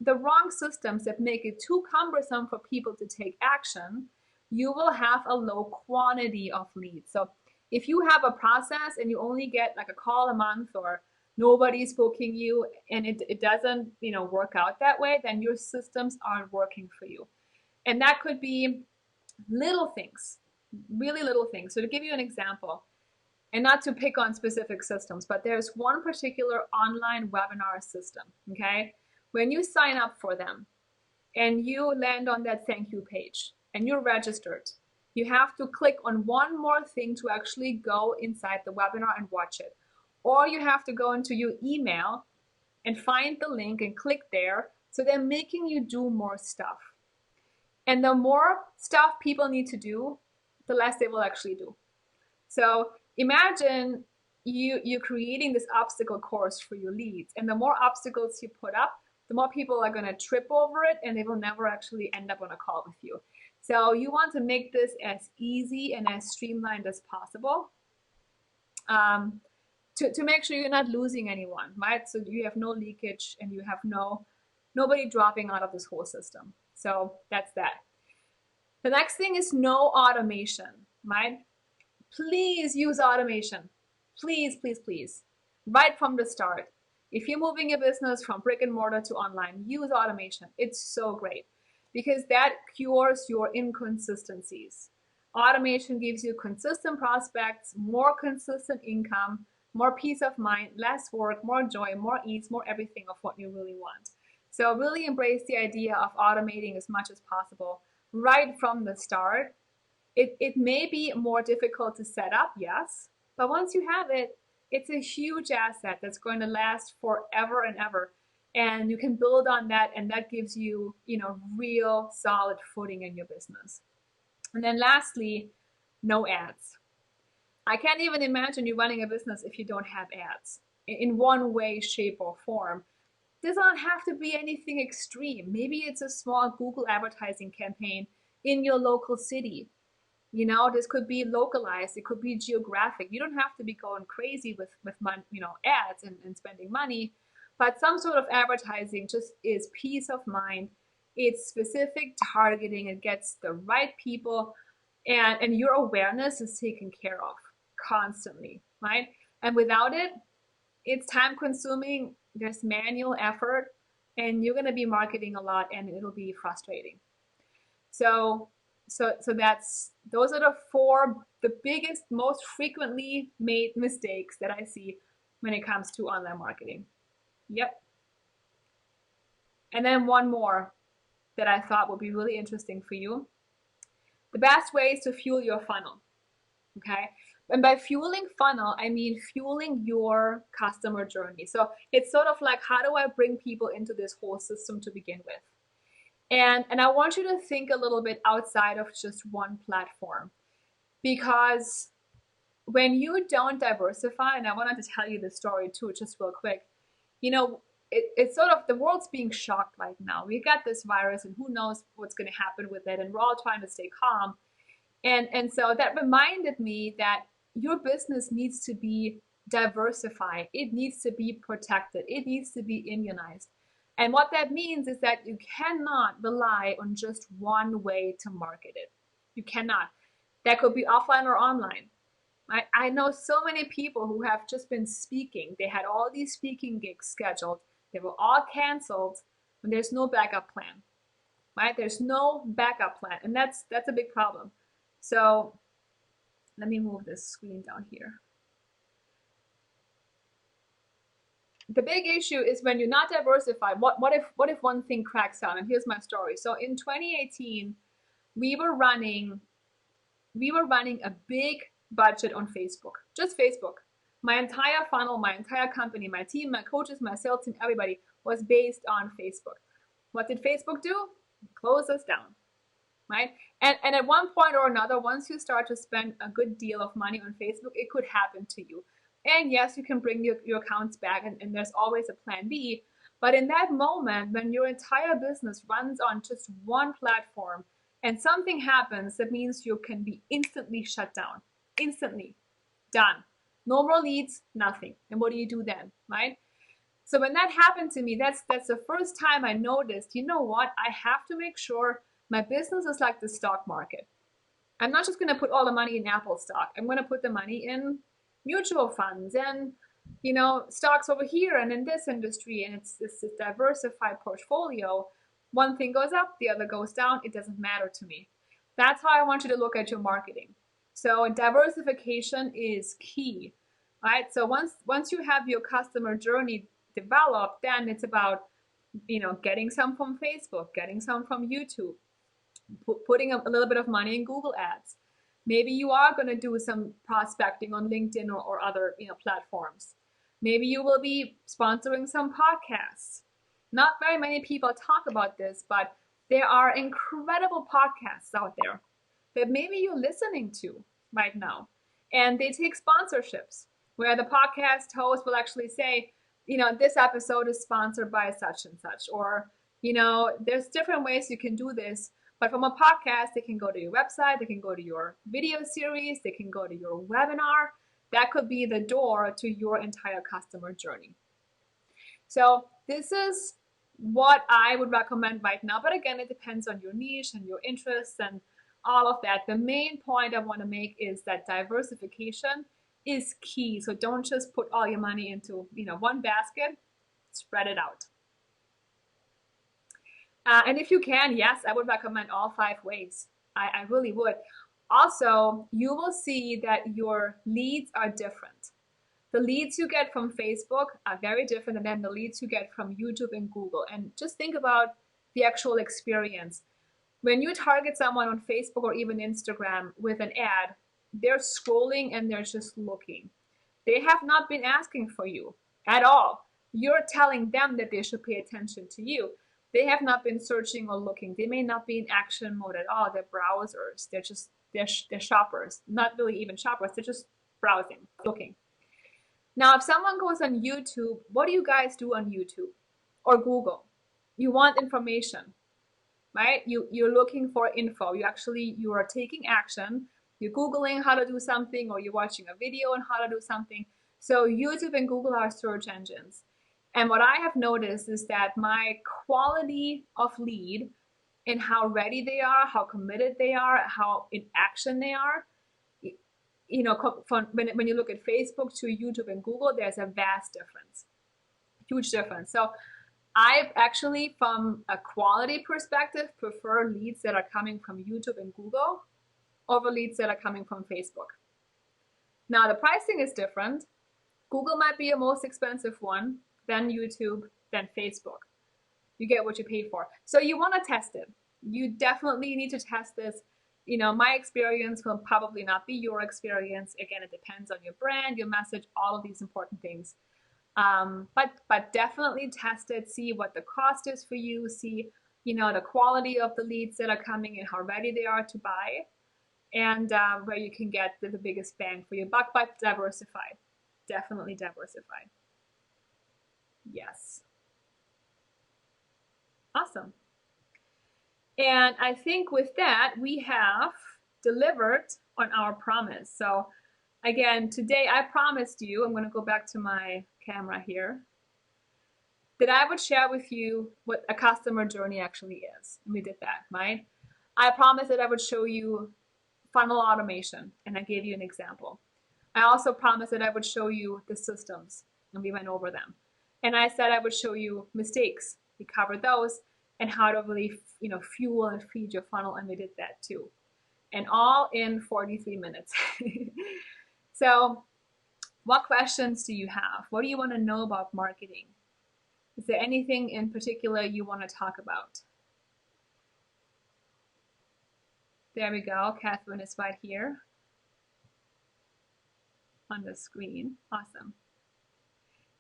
the wrong systems that make it too cumbersome for people to take action, you will have a low quantity of leads. So if you have a process and you only get like a call a month, or nobody's booking you, and it doesn't, work out that way, then your systems aren't working for you. And that could be little things, really little things. So to give you an example, and not to pick on specific systems, but there's one particular online webinar system, okay? When you sign up for them and you land on that thank you page and you're registered, you have to click on one more thing to actually go inside the webinar and watch it. Or you have to go into your email and find the link and click there. So they're making you do more stuff. And the more stuff people need to do, the less they will actually do. So imagine you're creating this obstacle course for your leads, and the more obstacles you put up, the more people are going to trip over it, and they will never actually end up on a call with you. So you want to make this as easy and as streamlined as possible, to make sure you're not losing anyone, right? So you have no leakage and you have nobody dropping out of this whole system. So that's that. The next thing is no automation, right? Please use automation. Please, please, please. Right from the start. If you're moving your business from brick and mortar to online, use automation. It's so great because that cures your inconsistencies. Automation gives you consistent prospects, more consistent income, more peace of mind, less work, more joy, more ease, more everything of what you really want. So really embrace the idea of automating as much as possible right from the start. It may be more difficult to set up, yes, but once you have it, it's a huge asset that's going to last forever and ever. And you can build on that, and that gives you, real solid footing in your business. And then lastly, no ads. I can't even imagine you running a business if you don't have ads in one way, shape, or form. It does not have to be anything extreme. Maybe it's a small Google advertising campaign in your local city. This could be localized. It could be geographic. You don't have to be going crazy with ads and spending money, but some sort of advertising just is peace of mind. It's specific targeting. It gets the right people, and your awareness is taken care of constantly, right? And without it, it's time consuming. There's manual effort, and you're going to be marketing a lot, and it'll be frustrating. So those are the biggest, most frequently made mistakes that I see when it comes to online marketing. Yep. And then one more that I thought would be really interesting for you. The best way is to fuel your funnel. Okay. And by fueling funnel, I mean fueling your customer journey. So it's sort of like, how do I bring people into this whole system to begin with? And I want you to think a little bit outside of just one platform, because when you don't diversify, and I wanted to tell you this story too, just real quick, it's sort of, the world's being shocked right now. We got this virus and who knows what's going to happen with it, and we're all trying to stay calm. And so that reminded me that your business needs to be diversified. It needs to be protected. It needs to be immunized. And what that means is that you cannot rely on just one way to market it. You cannot. That could be offline or online. I know so many people who have just been speaking. They had all these speaking gigs scheduled. They were all canceled, and there's no backup plan. Right? There's no backup plan, and that's a big problem. So let me move this screen down here. The big issue is when you're not diversified. What if one thing cracks down? And here's my story. So in 2018, we were running a big budget on Facebook, just Facebook. My entire funnel, my entire company, my team, my coaches, my sales team, everybody was based on Facebook. What did Facebook do? Close us down, right? And at one point or another, once you start to spend a good deal of money on Facebook, it could happen to you. And yes, you can bring your accounts back, and there's always a plan B. But in that moment, when your entire business runs on just one platform and something happens, that means you can be instantly shut down. Instantly. Done. No more leads, nothing. And what do you do then, right? So when that happened to me, that's the first time I noticed, you know what? I have to make sure my business is like the stock market. I'm not just going to put all the money in Apple stock. I'm going to put the money in mutual funds and, stocks over here and in this industry. And it's this diversified portfolio. One thing goes up, the other goes down. It doesn't matter to me. That's how I want you to look at your marketing. So diversification is key, right? So once you have your customer journey developed, then it's about, getting some from Facebook, getting some from YouTube, putting a little bit of money in Google ads. Maybe you are going to do some prospecting on LinkedIn or other platforms. Maybe you will be sponsoring some podcasts. Not very many people talk about this, but there are incredible podcasts out there that maybe you're listening to right now. And they take sponsorships where the podcast host will actually say, this episode is sponsored by such and such. Or, there's different ways you can do this. But from a podcast, they can go to your website, they can go to your video series, they can go to your webinar. That could be the door to your entire customer journey. So this is what I would recommend right now. But again, it depends on your niche and your interests and all of that. The main point I want to make is that diversification is key. So don't just put all your money into one basket, spread it out. And if you can, yes, I would recommend all 5 ways. I really would. Also, you will see that your leads are different. The leads you get from Facebook are very different than the leads you get from YouTube and Google. And just think about the actual experience. When you target someone on Facebook or even Instagram with an ad, they're scrolling and they're just looking. They have not been asking for you at all. You're telling them that they should pay attention to you. They have not been searching or looking. They may not be in action mode at all. They're browsers. They're shoppers. Not really even shoppers. They're just browsing, looking. Now, if someone goes on YouTube, what do you guys do on YouTube or Google? You want information, right? You're looking for info. You are taking action. You're Googling how to do something, or you're watching a video on how to do something. So YouTube and Google are search engines. And what I have noticed is that my quality of lead and how ready they are, how committed they are, how in action they are, when you look at Facebook to YouTube and Google, there's a vast difference, huge difference. So I actually, from a quality perspective, prefer leads that are coming from YouTube and Google over leads that are coming from Facebook. Now, the pricing is different. Google might be your most expensive one, then YouTube, then Facebook. You get what you pay for. So you want to test it. You definitely need to test this. My experience will probably not be your experience. Again, it depends on your brand, your message, all of these important things. But definitely test it, see what the cost is for you, see, the quality of the leads that are coming and how ready they are to buy, and where you can get the biggest bang for your buck, but diversified. Definitely diversified. Yes. Awesome. And I think with that, we have delivered on our promise. So again, today I promised you, I'm going to go back to my camera here, that I would share with you what a customer journey actually is. And we did that, right? I promised that I would show you funnel automation, and I gave you an example. I also promised that I would show you the systems, and we went over them. And I said I would show you mistakes. We covered those, and how to really, fuel and feed your funnel, and we did that too. And all in 43 minutes. So what questions do you have? What do you want to know about marketing? Is there anything in particular you want to talk about? There we go. Catherine is right here on the screen. Awesome.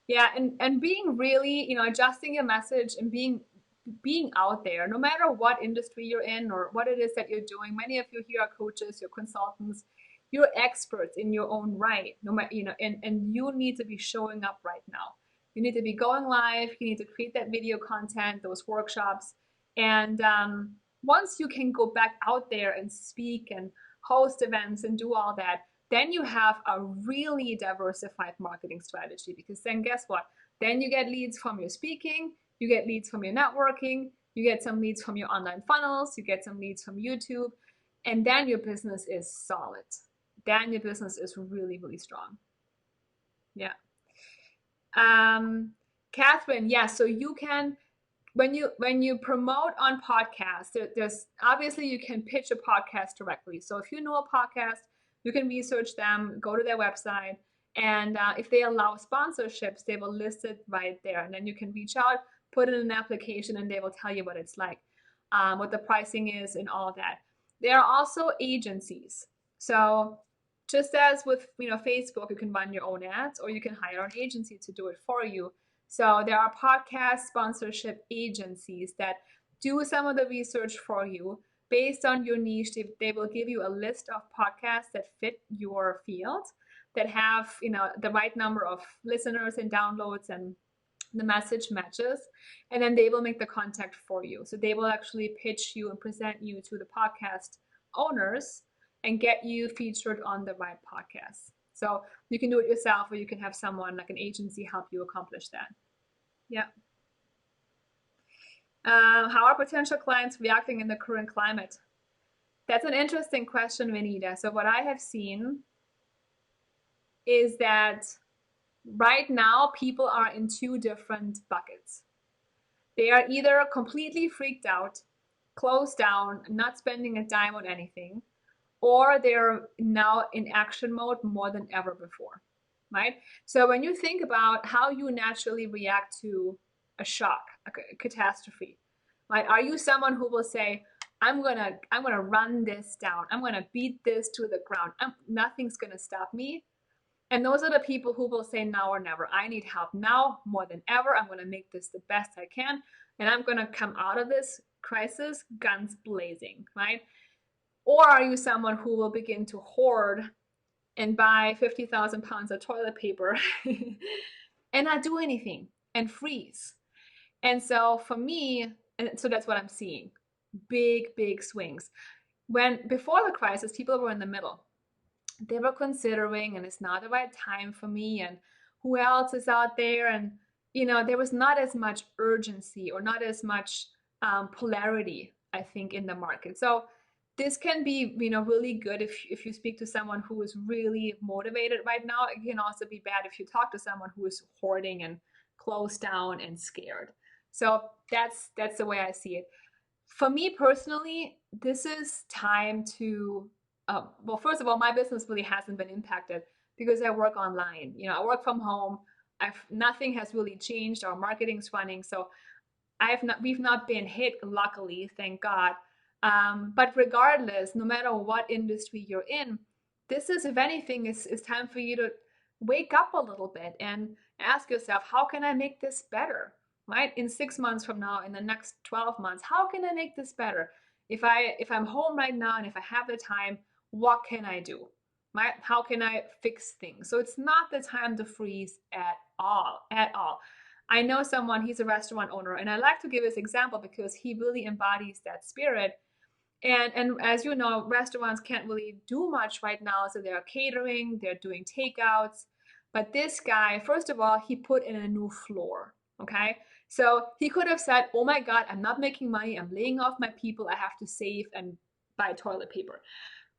Yeah, and being really, adjusting your message and being out there, no matter what industry you're in or what it is that you're doing. Many of you here are coaches, you're consultants, you're experts in your own right. No matter, and you need to be showing up right now. You need to be going live. You need to create that video content, those workshops, and once you can go back out there and speak and host events and do all that, then you have a really diversified marketing strategy, because then guess what? Then you get leads from your speaking, you get leads from your networking, you get some leads from your online funnels, you get some leads from YouTube, And then your business is solid. Then your business is really, really strong. Yeah. Catherine, yeah, so you can, when you promote on podcasts, there's obviously you can pitch a podcast directly. So if you know a podcast, you can research them, go to their website, and if they allow sponsorships, they will list it right there. And then you can reach out, put in an application, and they will tell you what it's like, what the pricing is, and all that. There are also agencies. So just as with Facebook, you can run your own ads, or you can hire an agency to do it for you. So there are podcast sponsorship agencies that do some of the research for you based on your niche. They will give you a list of podcasts that fit your field, that have the right number of listeners and downloads, and the message matches, and then they will make the contact for you. So they will actually pitch you and present you to the podcast owners and get you featured on the right podcast. So you can do it yourself, or you can have someone like an agency help you accomplish that. Yeah. How are potential clients reacting in the current climate? That's an interesting question, Vinita. So what I have seen is that right now people are in two different buckets. They are either completely freaked out, closed down, not spending a dime on anything, or they're now in action mode more than ever before, right? So when you think about how you naturally react to a shock, a catastrophe, right? Are you someone who will say, I'm gonna run this down, I'm gonna beat this to the ground, nothing's gonna stop me? And those are the people who will say now or never. I need help now more than ever. I'm going to make this the best I can. And I'm going to come out of this crisis guns blazing, right? Or are you someone who will begin to hoard and buy 50,000 pounds of toilet paper and not do anything and freeze? And so for me, and so that's what I'm seeing. Big, big swings. Before the crisis, people were in the middle. They were considering, and it's not the right time for me, and who else is out there? And there was not as much urgency, or not as much polarity, I think, in the market. So this can be really good if you speak to someone who is really motivated right now. It can also be bad if you talk to someone who is hoarding and closed down and scared. So that's the way I see it. For me personally, this is time to well, first of all, my business really hasn't been impacted because I work online. I work from home. Nothing has really changed. Our marketing's running, so we've not been hit, luckily, thank God. But regardless, no matter what industry you're in, this is, if anything, is time for you to wake up a little bit and ask yourself, how can I make this better? Right? In 6 months from now, in the next 12 months, how can I make this better? If I'm home right now and if I have the time, what can I do? Right? How can I fix things? So it's not the time to freeze at all. I know someone, he's a restaurant owner, and I like to give his example because he really embodies that spirit. And as you know, restaurants can't really do much right now. So they're catering, they're doing takeouts. But this guy, first of all, he put in a new floor. Okay. So he could have said, oh my God, I'm not making money. I'm laying off my people. I have to save and buy toilet paper.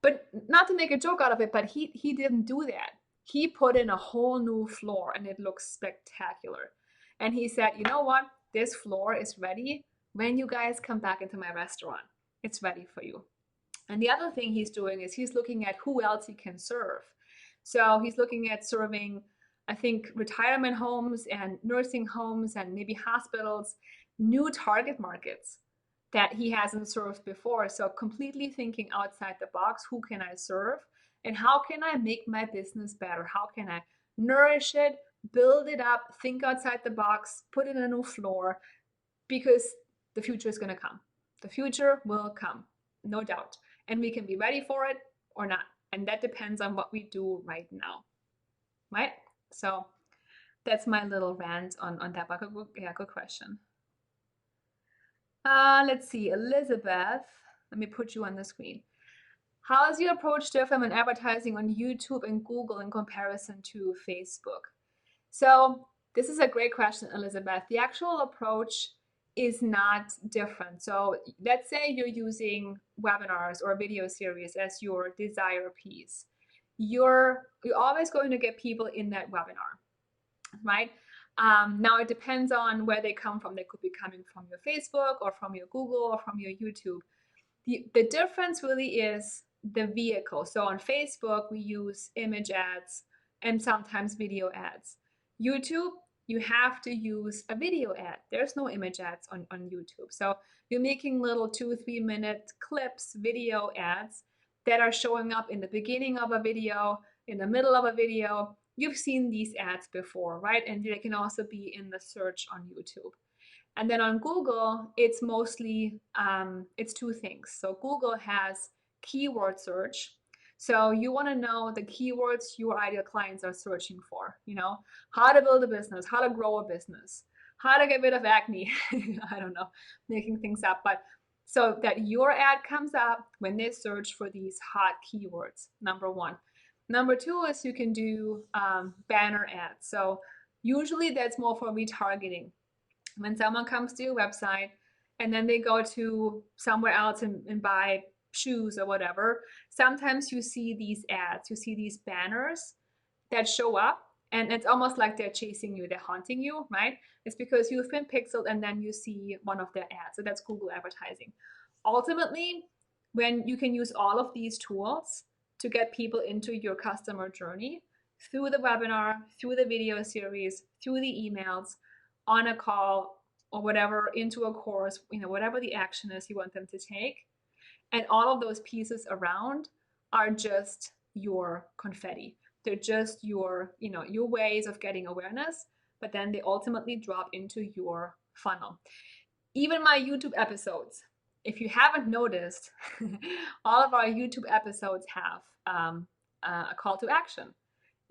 But not to make a joke out of it, but he didn't do that. He put in a whole new floor and it looks spectacular. And he said, you know what? This floor is ready when you guys come back into my restaurant. It's ready for you. And the other thing he's doing is he's looking at who else he can serve. So he's looking at serving, I think, retirement homes and nursing homes and maybe hospitals, new target markets that he hasn't served before. So completely thinking outside the box, who can I serve? And how can I make my business better? How can I nourish it, build it up, think outside the box, put in a new floor? Because the future is going to come. The future will come, no doubt. And we can be ready for it or not. And that depends on what we do right now, right? So that's my little rant on that. Good question. Let's see, Elizabeth, let me put you on the screen. How is your approach different when advertising on YouTube and Google in comparison to Facebook? So this is a great question, Elizabeth. The actual approach is not different. So let's say you're using webinars or video series as your desire piece. You're always going to get people in that webinar, right? Now it depends on where they come from. They could be coming from your Facebook or from your Google or from your YouTube. The difference really is the vehicle. So on Facebook, we use image ads and sometimes video ads. YouTube, you have to use a video ad. There's no image ads on YouTube. So you're making little 2-3 minute clips, video ads that are showing up in the beginning of a video, in the middle of a video. You've seen these ads before, right? And they can also be in the search on YouTube. And then on Google, it's mostly, it's two things. So Google has keyword search. So you want to know the keywords your ideal clients are searching for, how to build a business, how to grow a business, how to get rid of acne. I don't know, making things up. But so that your ad comes up when they search for these hot keywords, number one. Number two is you can do banner ads. So usually that's more for retargeting. When someone comes to your website and then they go to somewhere else and buy shoes or whatever, sometimes you see these ads, you see these banners that show up, and it's almost like they're chasing you, they're haunting you, right? It's because you've been pixeled and then you see one of their ads. So that's Google advertising. Ultimately, when you can use all of these tools to get people into your customer journey through the webinar, through the video series, through the emails, on a call or whatever, into a course, whatever the action is you want them to take. And all of those pieces around are just your confetti. They're just your ways of getting awareness, but then they ultimately drop into your funnel. Even my YouTube episodes, if you haven't noticed, all of our YouTube episodes have a call to action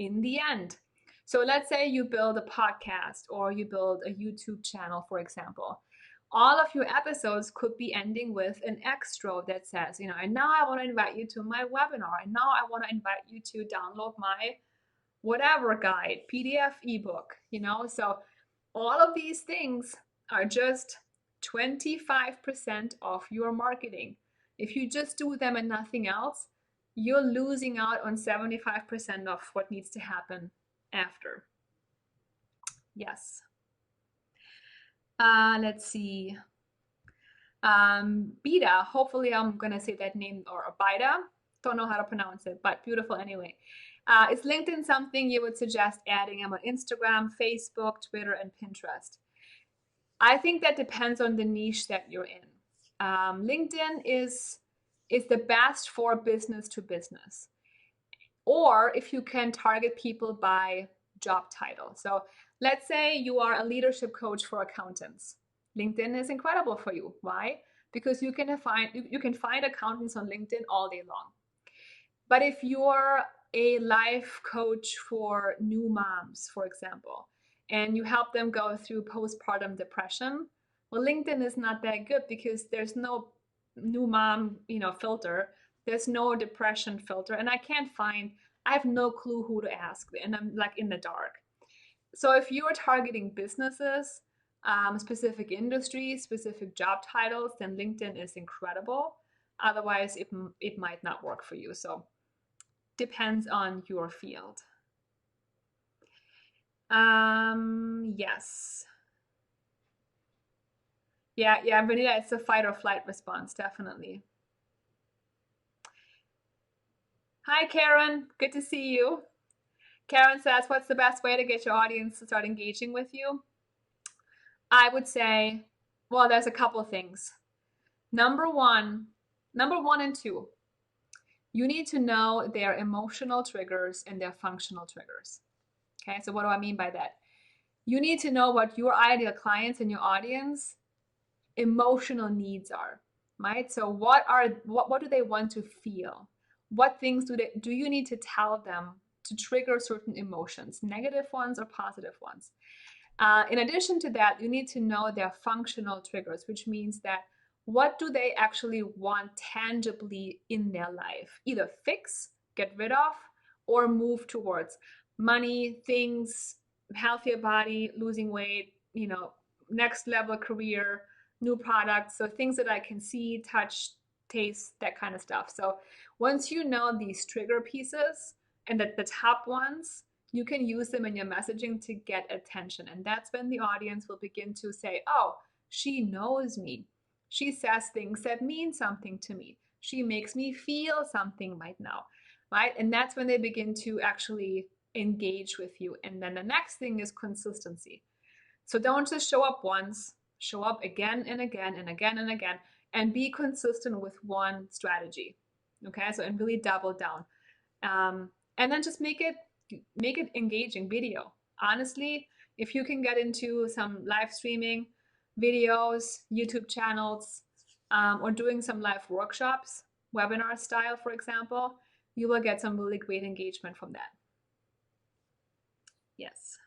in the end. So let's say you build a podcast or you build a YouTube channel, for example. All of your episodes could be ending with an extra that says, and now I want to invite you to my webinar. And now I want to invite you to download my whatever guide, PDF, ebook, So all of these things are just 25% of your marketing. If you just do them and nothing else, you're losing out on 75% of what needs to happen after. Yes. Let's see. Bida, hopefully I'm going to say that name, or Bida. Don't know how to pronounce it, but beautiful anyway. Is LinkedIn something you would suggest adding? I'm on Instagram, Facebook, Twitter, and Pinterest. I think that depends on the niche that you're in. LinkedIn is the best for business to business. Or if you can target people by job title. So let's say you are a leadership coach for accountants. LinkedIn is incredible for you. Why? Because you can find accountants on LinkedIn all day long. But if you're a life coach for new moms, for example, and you help them go through postpartum depression, well, LinkedIn is not that good because there's no new mom, filter. There's no depression filter, and I have no clue who to ask, and I'm like in the dark. So if you're targeting businesses, specific industries, specific job titles, then LinkedIn is incredible. Otherwise, it might not work for you. So depends on your field. Yes. Yeah, Vanita, it's a fight or flight response, definitely. Hi, Karen. Good to see you. Karen says, what's the best way to get your audience to start engaging with you? I would say, well, there's a couple of things. Number one and two, you need to know their emotional triggers and their functional triggers. Okay, so what do I mean by that? You need to know what your ideal clients and your audience emotional needs are, right? So what do they want to feel? What things do you need to tell them to trigger certain emotions, negative ones or positive ones? In addition to that, you need to know their functional triggers, which means that what do they actually want tangibly in their life? Either fix, get rid of, or move towards. Money, things, healthier body, losing weight, next level career, new products. So things that I can see, touch, taste, that kind of stuff. So once you know these trigger pieces and the top ones, you can use them in your messaging to get attention. And that's when the audience will begin to say, oh, she knows me. She says things that mean something to me. She makes me feel something right now, right? And that's when they begin to actually engage with you. And then the next thing is consistency. So don't just show up once, show up again and again and again and again, and be consistent with one strategy. Okay, so and really double down. And then just make it engaging video. Honestly, if you can get into some live streaming videos, YouTube channels, or doing some live workshops, webinar style, for example, you will get some really great engagement from that. Yes.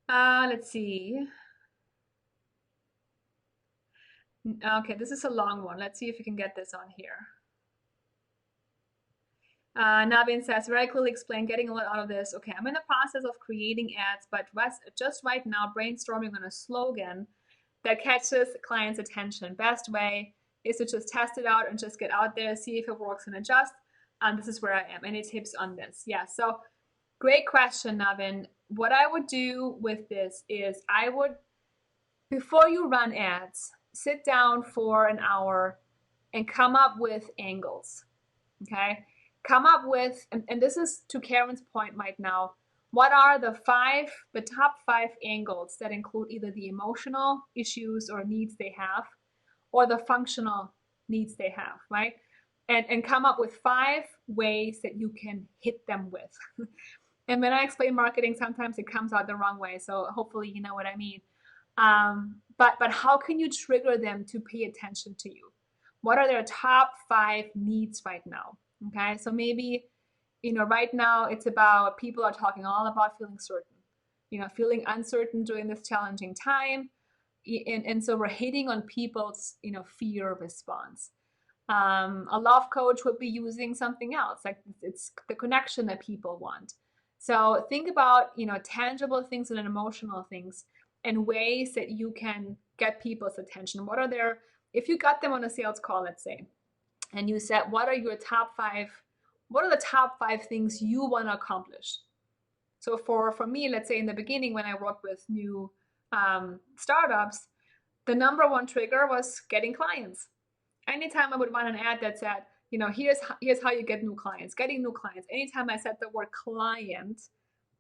Let's see. Okay, this is a long one. Let's see if we can get this on here. Navin says, very clearly explain, getting a lot out of this. Okay, I'm in the process of creating ads, but just right now brainstorming on a slogan that catches clients' attention. Best way is to just test it out and just get out there, see if it works and adjust. This is where I am. Any tips on this? Yeah, so great question, Navin. What I would do with this is I would, before you run ads, sit down for an hour and come up with angles. Okay, come up with, and this is to Karen's point right now, what are the top five angles that include either the emotional issues or needs they have or the functional needs they have, right? And come up with 5 ways that you can hit them with. And when I explain marketing, sometimes it comes out the wrong way, so hopefully you know what I mean. But how can you trigger them to pay attention to you? What are their top 5 needs right now? Okay, so maybe, right now it's about, people are talking all about feeling certain, feeling uncertain during this challenging time. And so we're hitting on people's, fear response. A love coach would be using something else, like it's the connection that people want. So think about, tangible things and emotional things and ways that you can get people's attention. If you got them on a sales call, let's say, and you said, what are the top 5 things you want to accomplish? So for me, let's say in the beginning, when I worked with new startups, the number one trigger was getting clients. Anytime I would run an ad that said, here's how you get new clients, getting new clients. Anytime I said the word client,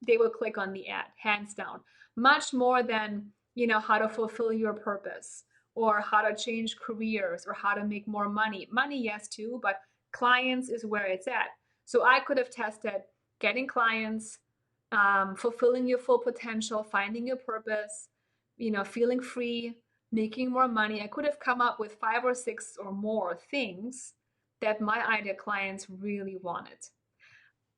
they will click on the ad, hands down. Much more than, how to fulfill your purpose or how to change careers or how to make more money. Money, yes, too, but clients is where it's at. So I could have tested getting clients, fulfilling your full potential, finding your purpose, feeling free, making more money. I could have come up with 5 or 6 or more things that my ideal clients really wanted.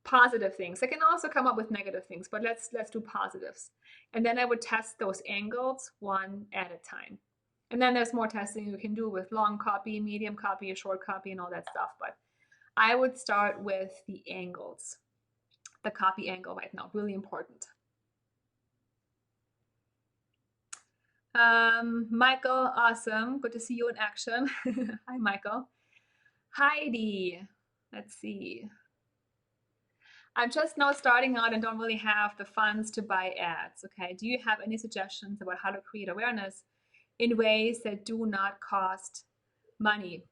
Positive things. I can also come up with negative things, but let's do positives. And then I would test those angles one at a time. And then there's more testing you can do with long copy, medium copy, short copy, and all that stuff. But I would start with the angles. The copy angle right now, really important. Michael, awesome. Good to see you in action. Hi, Michael. Heidi, let's see. I'm just now starting out and don't really have the funds to buy ads. Okay, do you have any suggestions about how to create awareness in ways that do not cost money?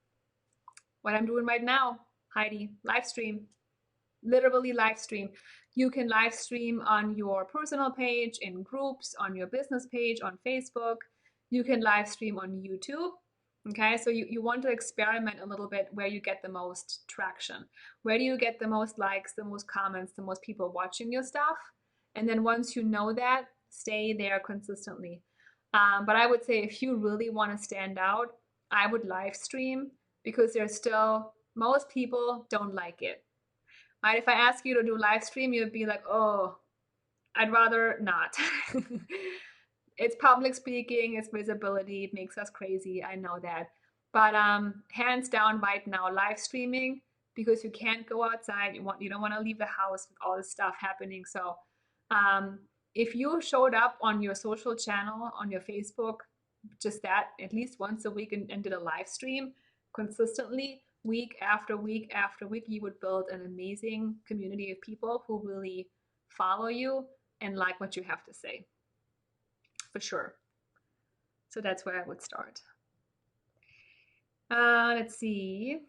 What I'm doing right now, Heidi, live stream, literally live stream. You can live stream on your personal page, in groups, on your business page, on Facebook. You can live stream on YouTube. Okay, so you want to experiment a little bit where you get the most traction. Where do you get the most likes, the most comments, the most people watching your stuff? And then once you know that, stay there consistently. But I would say if you really want to stand out, I would live stream, because most people don't like it. Right? If I ask you to do live stream, you'd be like, oh, I'd rather not. It's public speaking, it's visibility, it makes us crazy, I know that. But hands down right now, live streaming, because you can't go outside, you don't want to leave the house with all this stuff happening. So if you showed up on your social channel, on your Facebook, just that at least once a week and did a live stream consistently, week after week after week, you would build an amazing community of people who really follow you and like what you have to say, for sure. So that's where I would start. Let's see.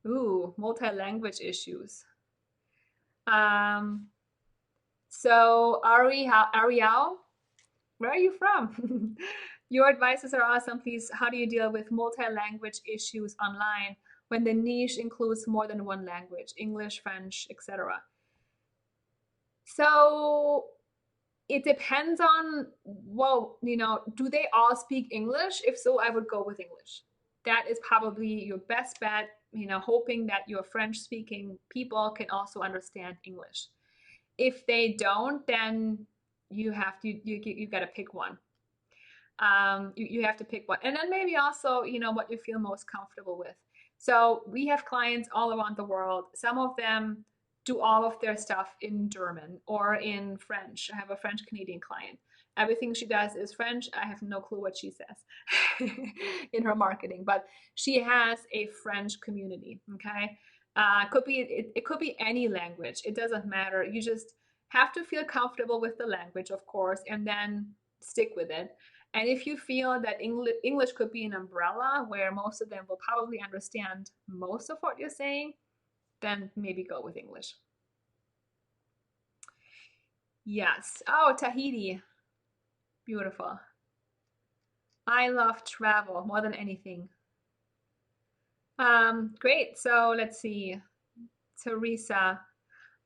Ooh, multi-language issues. So Ariel, where are you from? Your advices are awesome. Please, how do you deal with multi-language issues online when the niche includes more than one language, English, French, etc.? So it depends on, well, do they all speak English? If so, I would go with English. That is probably your best bet, hoping that your French speaking people can also understand English. If they don't, then you got to pick one. You have to pick one, and then maybe also what you feel most comfortable with. So we have clients all around the world. Some of them do all of their stuff in German or in French. I have a French Canadian client. Everything she does is French. I have no clue what she says in her marketing, but she has a French community. Okay, it could be any language. It doesn't matter. You just have to feel comfortable with the language, of course, and then stick with it. And if you feel that English could be an umbrella where most of them will probably understand most of what you're saying, then maybe go with English. Yes. Oh, Tahiti. Beautiful. I love travel more than anything. Great. So let's see. Teresa.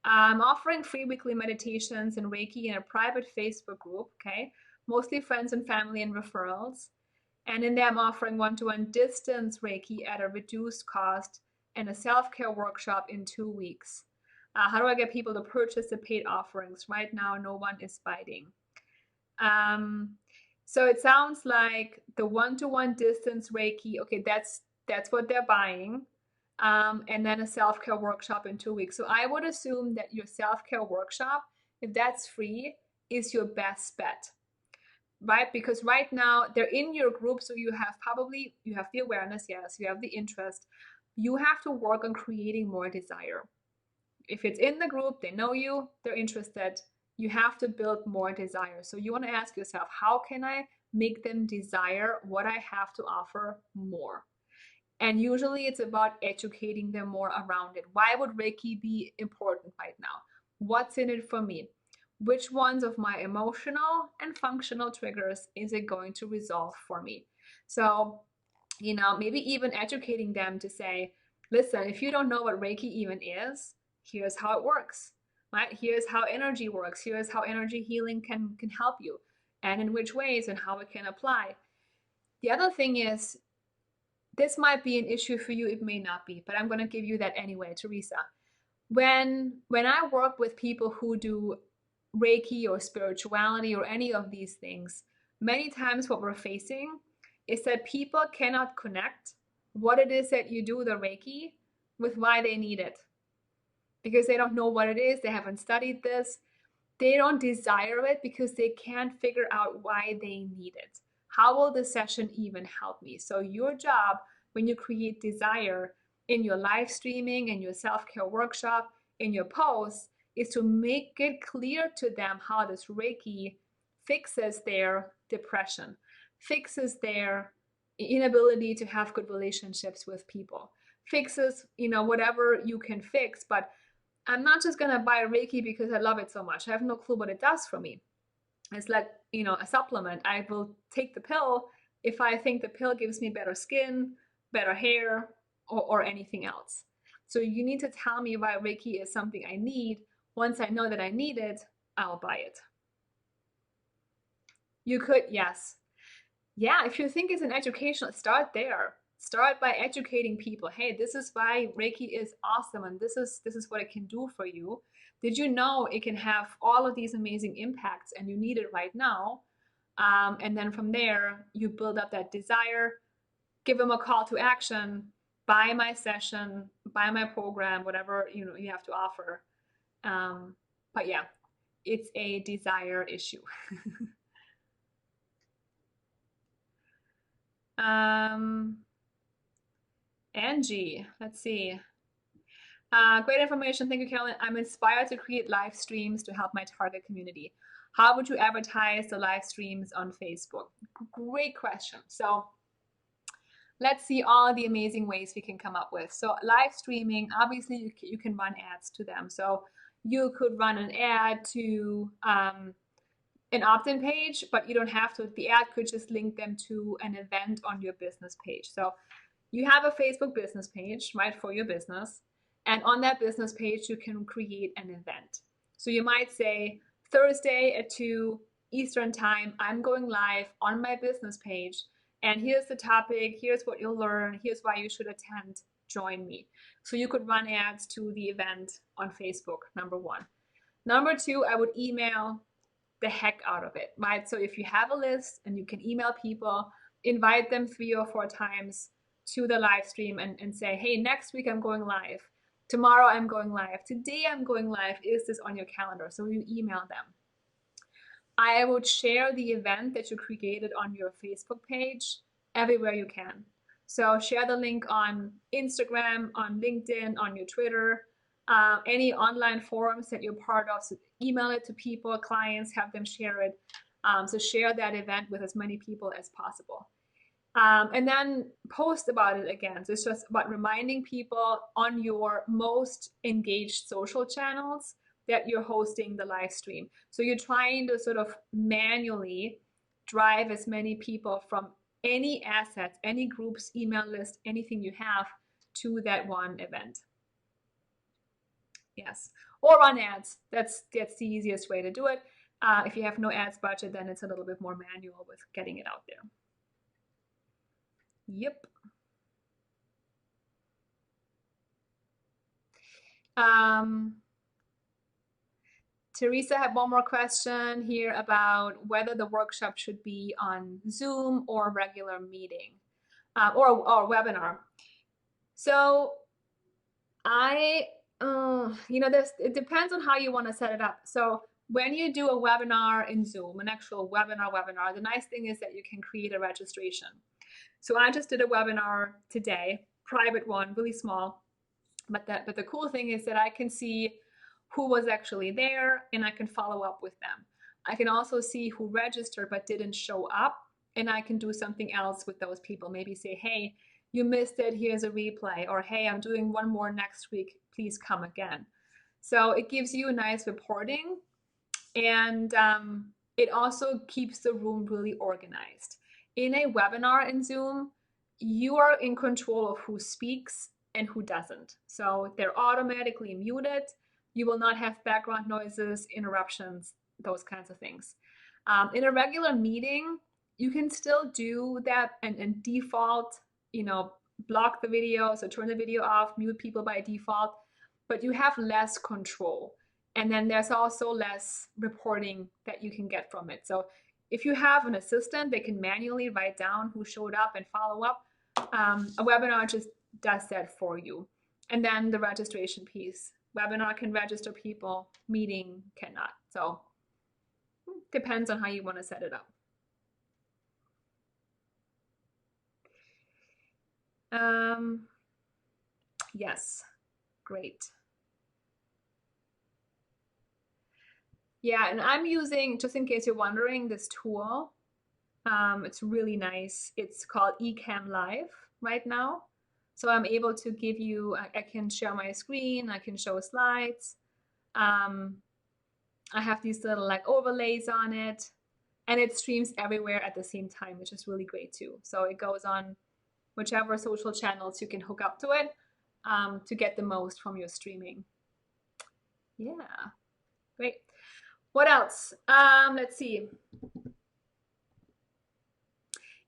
I'm offering free weekly meditations and Reiki in a private Facebook group, okay? Mostly friends and family and referrals. And in there, I'm offering one-to-one distance Reiki at a reduced cost and a self-care workshop in 2 weeks. How do I get people to purchase the paid offerings? Right now, no one is biting. So it sounds like the one-to-one distance Reiki, okay, that's what they're buying. And then a self-care workshop in 2 weeks. So I would assume that your self-care workshop, if that's free, is your best bet, right? Because right now they're in your group, so you have the awareness, yes, you have the interest. You have to work on creating more desire. If it's in the group, they know you, they're interested. You have to build more desire. So you want to ask yourself, how can I make them desire what I have to offer more? And usually it's about educating them more around it. Why would Reiki be important right now? What's in it for me? Which ones of my emotional and functional triggers is it going to resolve for me? So, maybe even educating them to say, listen, if you don't know what Reiki even is, here's how it works, right? Here's how energy works. Here's how energy healing can help you, and in which ways and how it can apply. The other thing is, this might be an issue for you, it may not be, but I'm going to give you that anyway, Teresa. When I work with people who do Reiki or spirituality or any of these things, many times what we're facing is that people cannot connect what it is that you do, the Reiki, with why they need it. Because they don't know what it is, they haven't studied this, they don't desire it because they can't figure out why they need it. How will the session even help me? So your job when you create desire in your live streaming, in your self-care workshop, in your posts, is to make it clear to them how this Reiki fixes their depression, fixes their inability to have good relationships with people, fixes, whatever you can fix. But I'm not just going to buy Reiki because I love it so much. I have no clue what it does for me. It's like, a supplement. I will take the pill if I think the pill gives me better skin, better hair, or anything else. So you need to tell me why Reiki is something I need. Once I know that I need it, I'll buy it. You could, yes. Yeah, if you think it's an educational, start there. Start by educating people. Hey, this is why Reiki is awesome, and this is what it can do for you. Did you know it can have all of these amazing impacts and you need it right now? And then from there, you build up that desire, give them a call to action, buy my session, buy my program, whatever you have to offer. But yeah, it's a desire issue. Angie, let's see. Great information. Thank you, Carolyn. I'm inspired to create live streams to help my target community. How would you advertise the live streams on Facebook? Great question. So let's see all the amazing ways we can come up with. So live streaming, obviously you can run ads to them. So you could run an ad to an opt-in page, but you don't have to. The ad could just link them to an event on your business page. So you have a Facebook business page, right, for your business. And on that business page, you can create an event. So you might say, Thursday at 2 Eastern time, I'm going live on my business page. And here's the topic, here's what you'll learn, here's why you should attend, join me. So you could run ads to the event on Facebook, number one. Number two, I would email the heck out of it, right? So if you have a list and you can email people, invite them 3 or 4 times to the live stream and say, hey, next week I'm going live. Tomorrow I'm going live. Today I'm going live. Is this on your calendar? So you email them. I would share the event that you created on your Facebook page everywhere you can. So share the link on Instagram, on LinkedIn, on your Twitter, any online forums that you're part of. So email it to people, clients, have them share it. So share that event with as many people as possible. And then post about it again. So it's just about reminding people on your most engaged social channels that you're hosting the live stream. So you're trying to sort of manually drive as many people from any assets, any groups, email list, anything you have to that one event. Yes, or run ads. That's the easiest way to do it. If you have no ads budget, then it's a little bit more manual with getting it out there. Yep. Teresa had one more question here about whether the workshop should be on Zoom or regular meeting or webinar. So it depends on how you want to set it up. So when you do a webinar in Zoom, an actual webinar, the nice thing is that you can create a registration. So I just did a webinar today, private one, really small. But the cool thing is that I can see who was actually there and I can follow up with them. I can also see who registered but didn't show up, and I can do something else with those people. Maybe say, hey, you missed it, here's a replay, or hey, I'm doing one more next week, please come again. So it gives you a nice reporting, and it also keeps the room really organized. In a webinar in Zoom, you are in control of who speaks and who doesn't. So they're automatically muted. You will not have background noises, interruptions, those kinds of things. In a regular meeting, you can still do that and default, block the video, so turn the video off, mute people by default, but you have less control. And then there's also less reporting that you can get from it. So if you have an assistant, they can manually write down who showed up and follow up. A webinar just does that for you. And then the registration piece. Webinar can register people, meeting cannot. So depends on how you want to set it up. Yes, great. Yeah, and I'm using, just in case you're wondering, this tool. It's really nice. It's called Ecamm Live right now. So I'm able to give you, I can share my screen, I can show slides. I have these little overlays on it, and it streams everywhere at the same time, which is really great too. So it goes on whichever social channels you can hook up to it to get the most from your streaming. Yeah, great. What else? Let's see.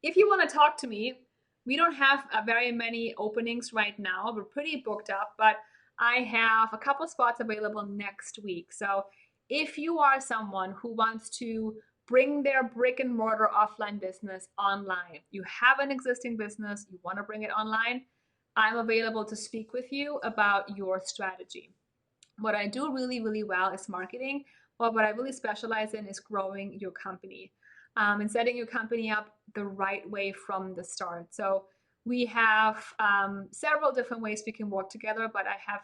If you want to talk to me, we don't have very many openings right now. We're pretty booked up, but I have a couple spots available next week. So if you are someone who wants to bring their brick and mortar offline business online, you have an existing business, you want to bring it online, I'm available to speak with you about your strategy. What I do really, really well is marketing, Well, what I really specialize in is growing your company and setting your company up the right way from the start. So we have several different ways we can work together, but I have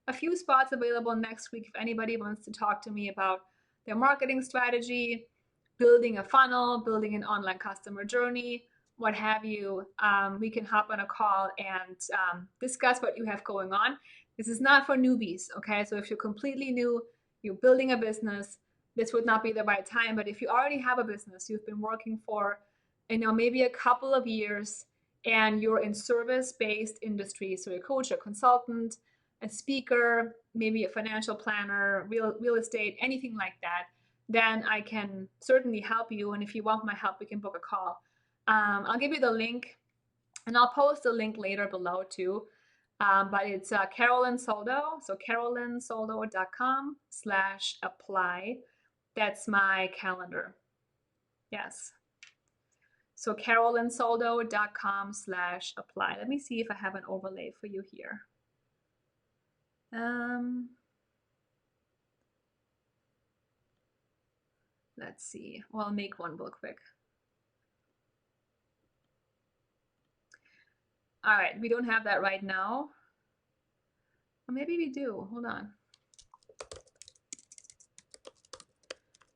a few spots available next week if anybody wants to talk to me about their marketing strategy, building a funnel, building an online customer journey, what have you. We can hop on a call and discuss what you have going on. This is not for newbies, okay? So if you're completely new, you're building a business, this would not be the right time. But if you already have a business, you've been working for, maybe a couple of years, and you're in service-based industry, so you're a coach, a consultant, a speaker, maybe a financial planner, real estate, anything like that, then I can certainly help you. And if you want my help, we can book a call. I'll give you the link, and I'll post the link later below too. But it's Carolin Soldo, so carolinsoldo.com/apply. That's my calendar. Yes. So carolinsoldo.com/apply. Let me see if I have an overlay for you here. Let's see. Well, I'll make one real quick. All right, we don't have that right now. Or maybe we do. Hold on.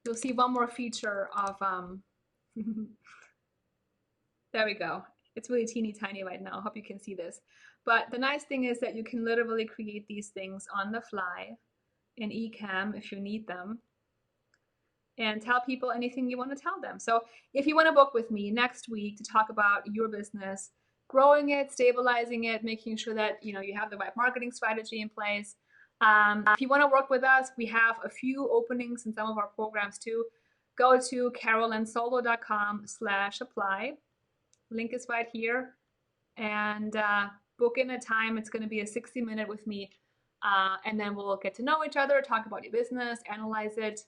You'll see one more feature of there we go. It's really teeny tiny right now. I hope you can see this. But the nice thing is that you can literally create these things on the fly in eCam if you need them, and tell people anything you want to tell them. So if you want to book with me next week to talk about your business, growing it, stabilizing it, making sure that you have the right marketing strategy in place. If you want to work with us, we have a few openings in some of our programs too. Go to carolinsoldo.com/apply. Link is right here, and book in a time. It's going to be a 60-minute with me, and then we'll get to know each other, talk about your business, analyze it,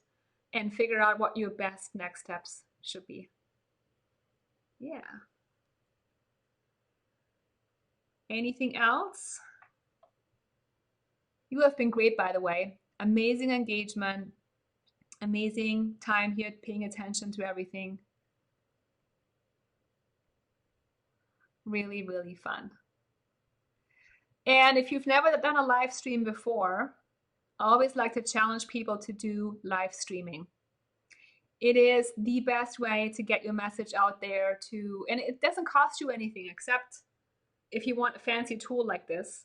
and figure out what your best next steps should be. Yeah. Anything else? You have been great, by the way. Amazing engagement, amazing time here, paying attention to everything. Really, really fun. And if you've never done a live stream before, I always like to challenge people to do live streaming. It is the best way to get your message out there and it doesn't cost you anything except if you want a fancy tool like this.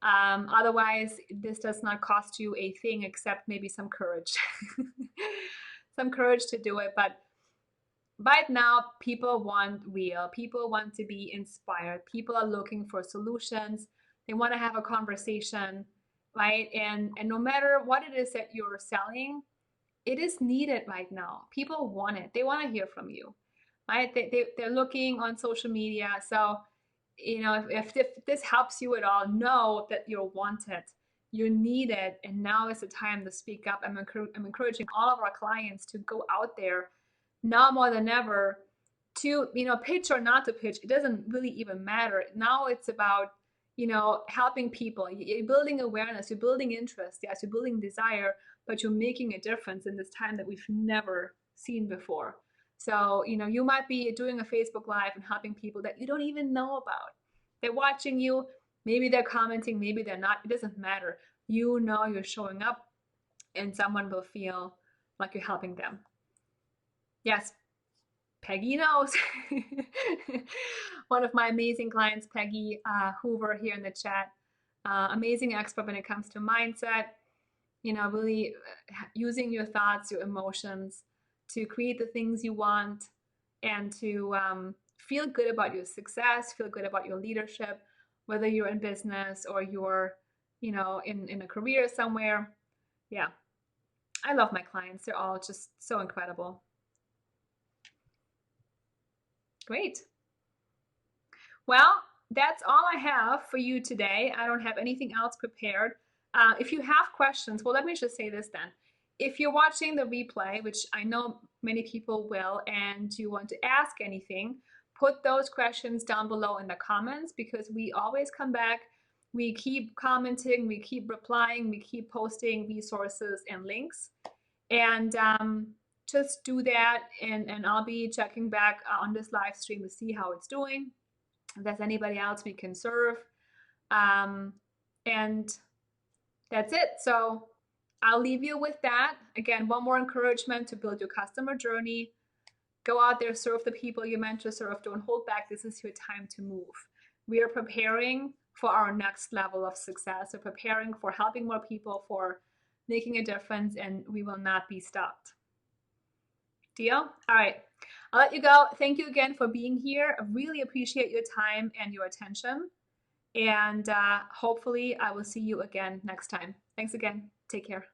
Otherwise, this does not cost you a thing except maybe some courage. Some courage to do it. But right now, people want real. People want to be inspired. People are looking for solutions. They want to have a conversation, right? And no matter what it is that you're selling, it is needed right now. People want it. They want to hear from you, right? They're looking on social media. So, if this helps you at all, know that you're wanted, you're needed, and now is the time to speak up. I'm encouraging all of our clients to go out there now more than ever to, pitch or not to pitch. It doesn't really even matter. Now it's about, helping people. You're building awareness, you're building interest, yes, you're building desire, but you're making a difference in this time that we've never seen before. So, you might be doing a Facebook Live and helping people that you don't even know about. They're watching you. Maybe they're commenting, maybe they're not. It doesn't matter. You're showing up, and someone will feel like you're helping them. Yes, Peggy knows. One of my amazing clients, Peggy Hoover, here in the chat. Amazing expert when it comes to mindset. Really using your thoughts, your emotions, to create the things you want, and to feel good about your success, feel good about your leadership, whether you're in business or you're, in a career somewhere. Yeah, I love my clients. They're all just so incredible. Great. Well, that's all I have for you today. I don't have anything else prepared. If you have questions, well, let me just say this then. If you're watching the replay, which I know many people will, and you want to ask anything, put those questions down below in the comments, because we always come back. We keep commenting, we keep replying, we keep posting resources and links. And just do that, and I'll be checking back on this live stream to see how it's doing, if there's anybody else we can serve. And that's it. So I'll leave you with that. Again, one more encouragement to build your customer journey. Go out there, serve the people you meant to serve. Don't hold back. This is your time to move. We are preparing for our next level of success. We're preparing for helping more people, for making a difference, and we will not be stopped. Deal? All right. I'll let you go. Thank you again for being here. I really appreciate your time and your attention. And hopefully I will see you again next time. Thanks again. Take care.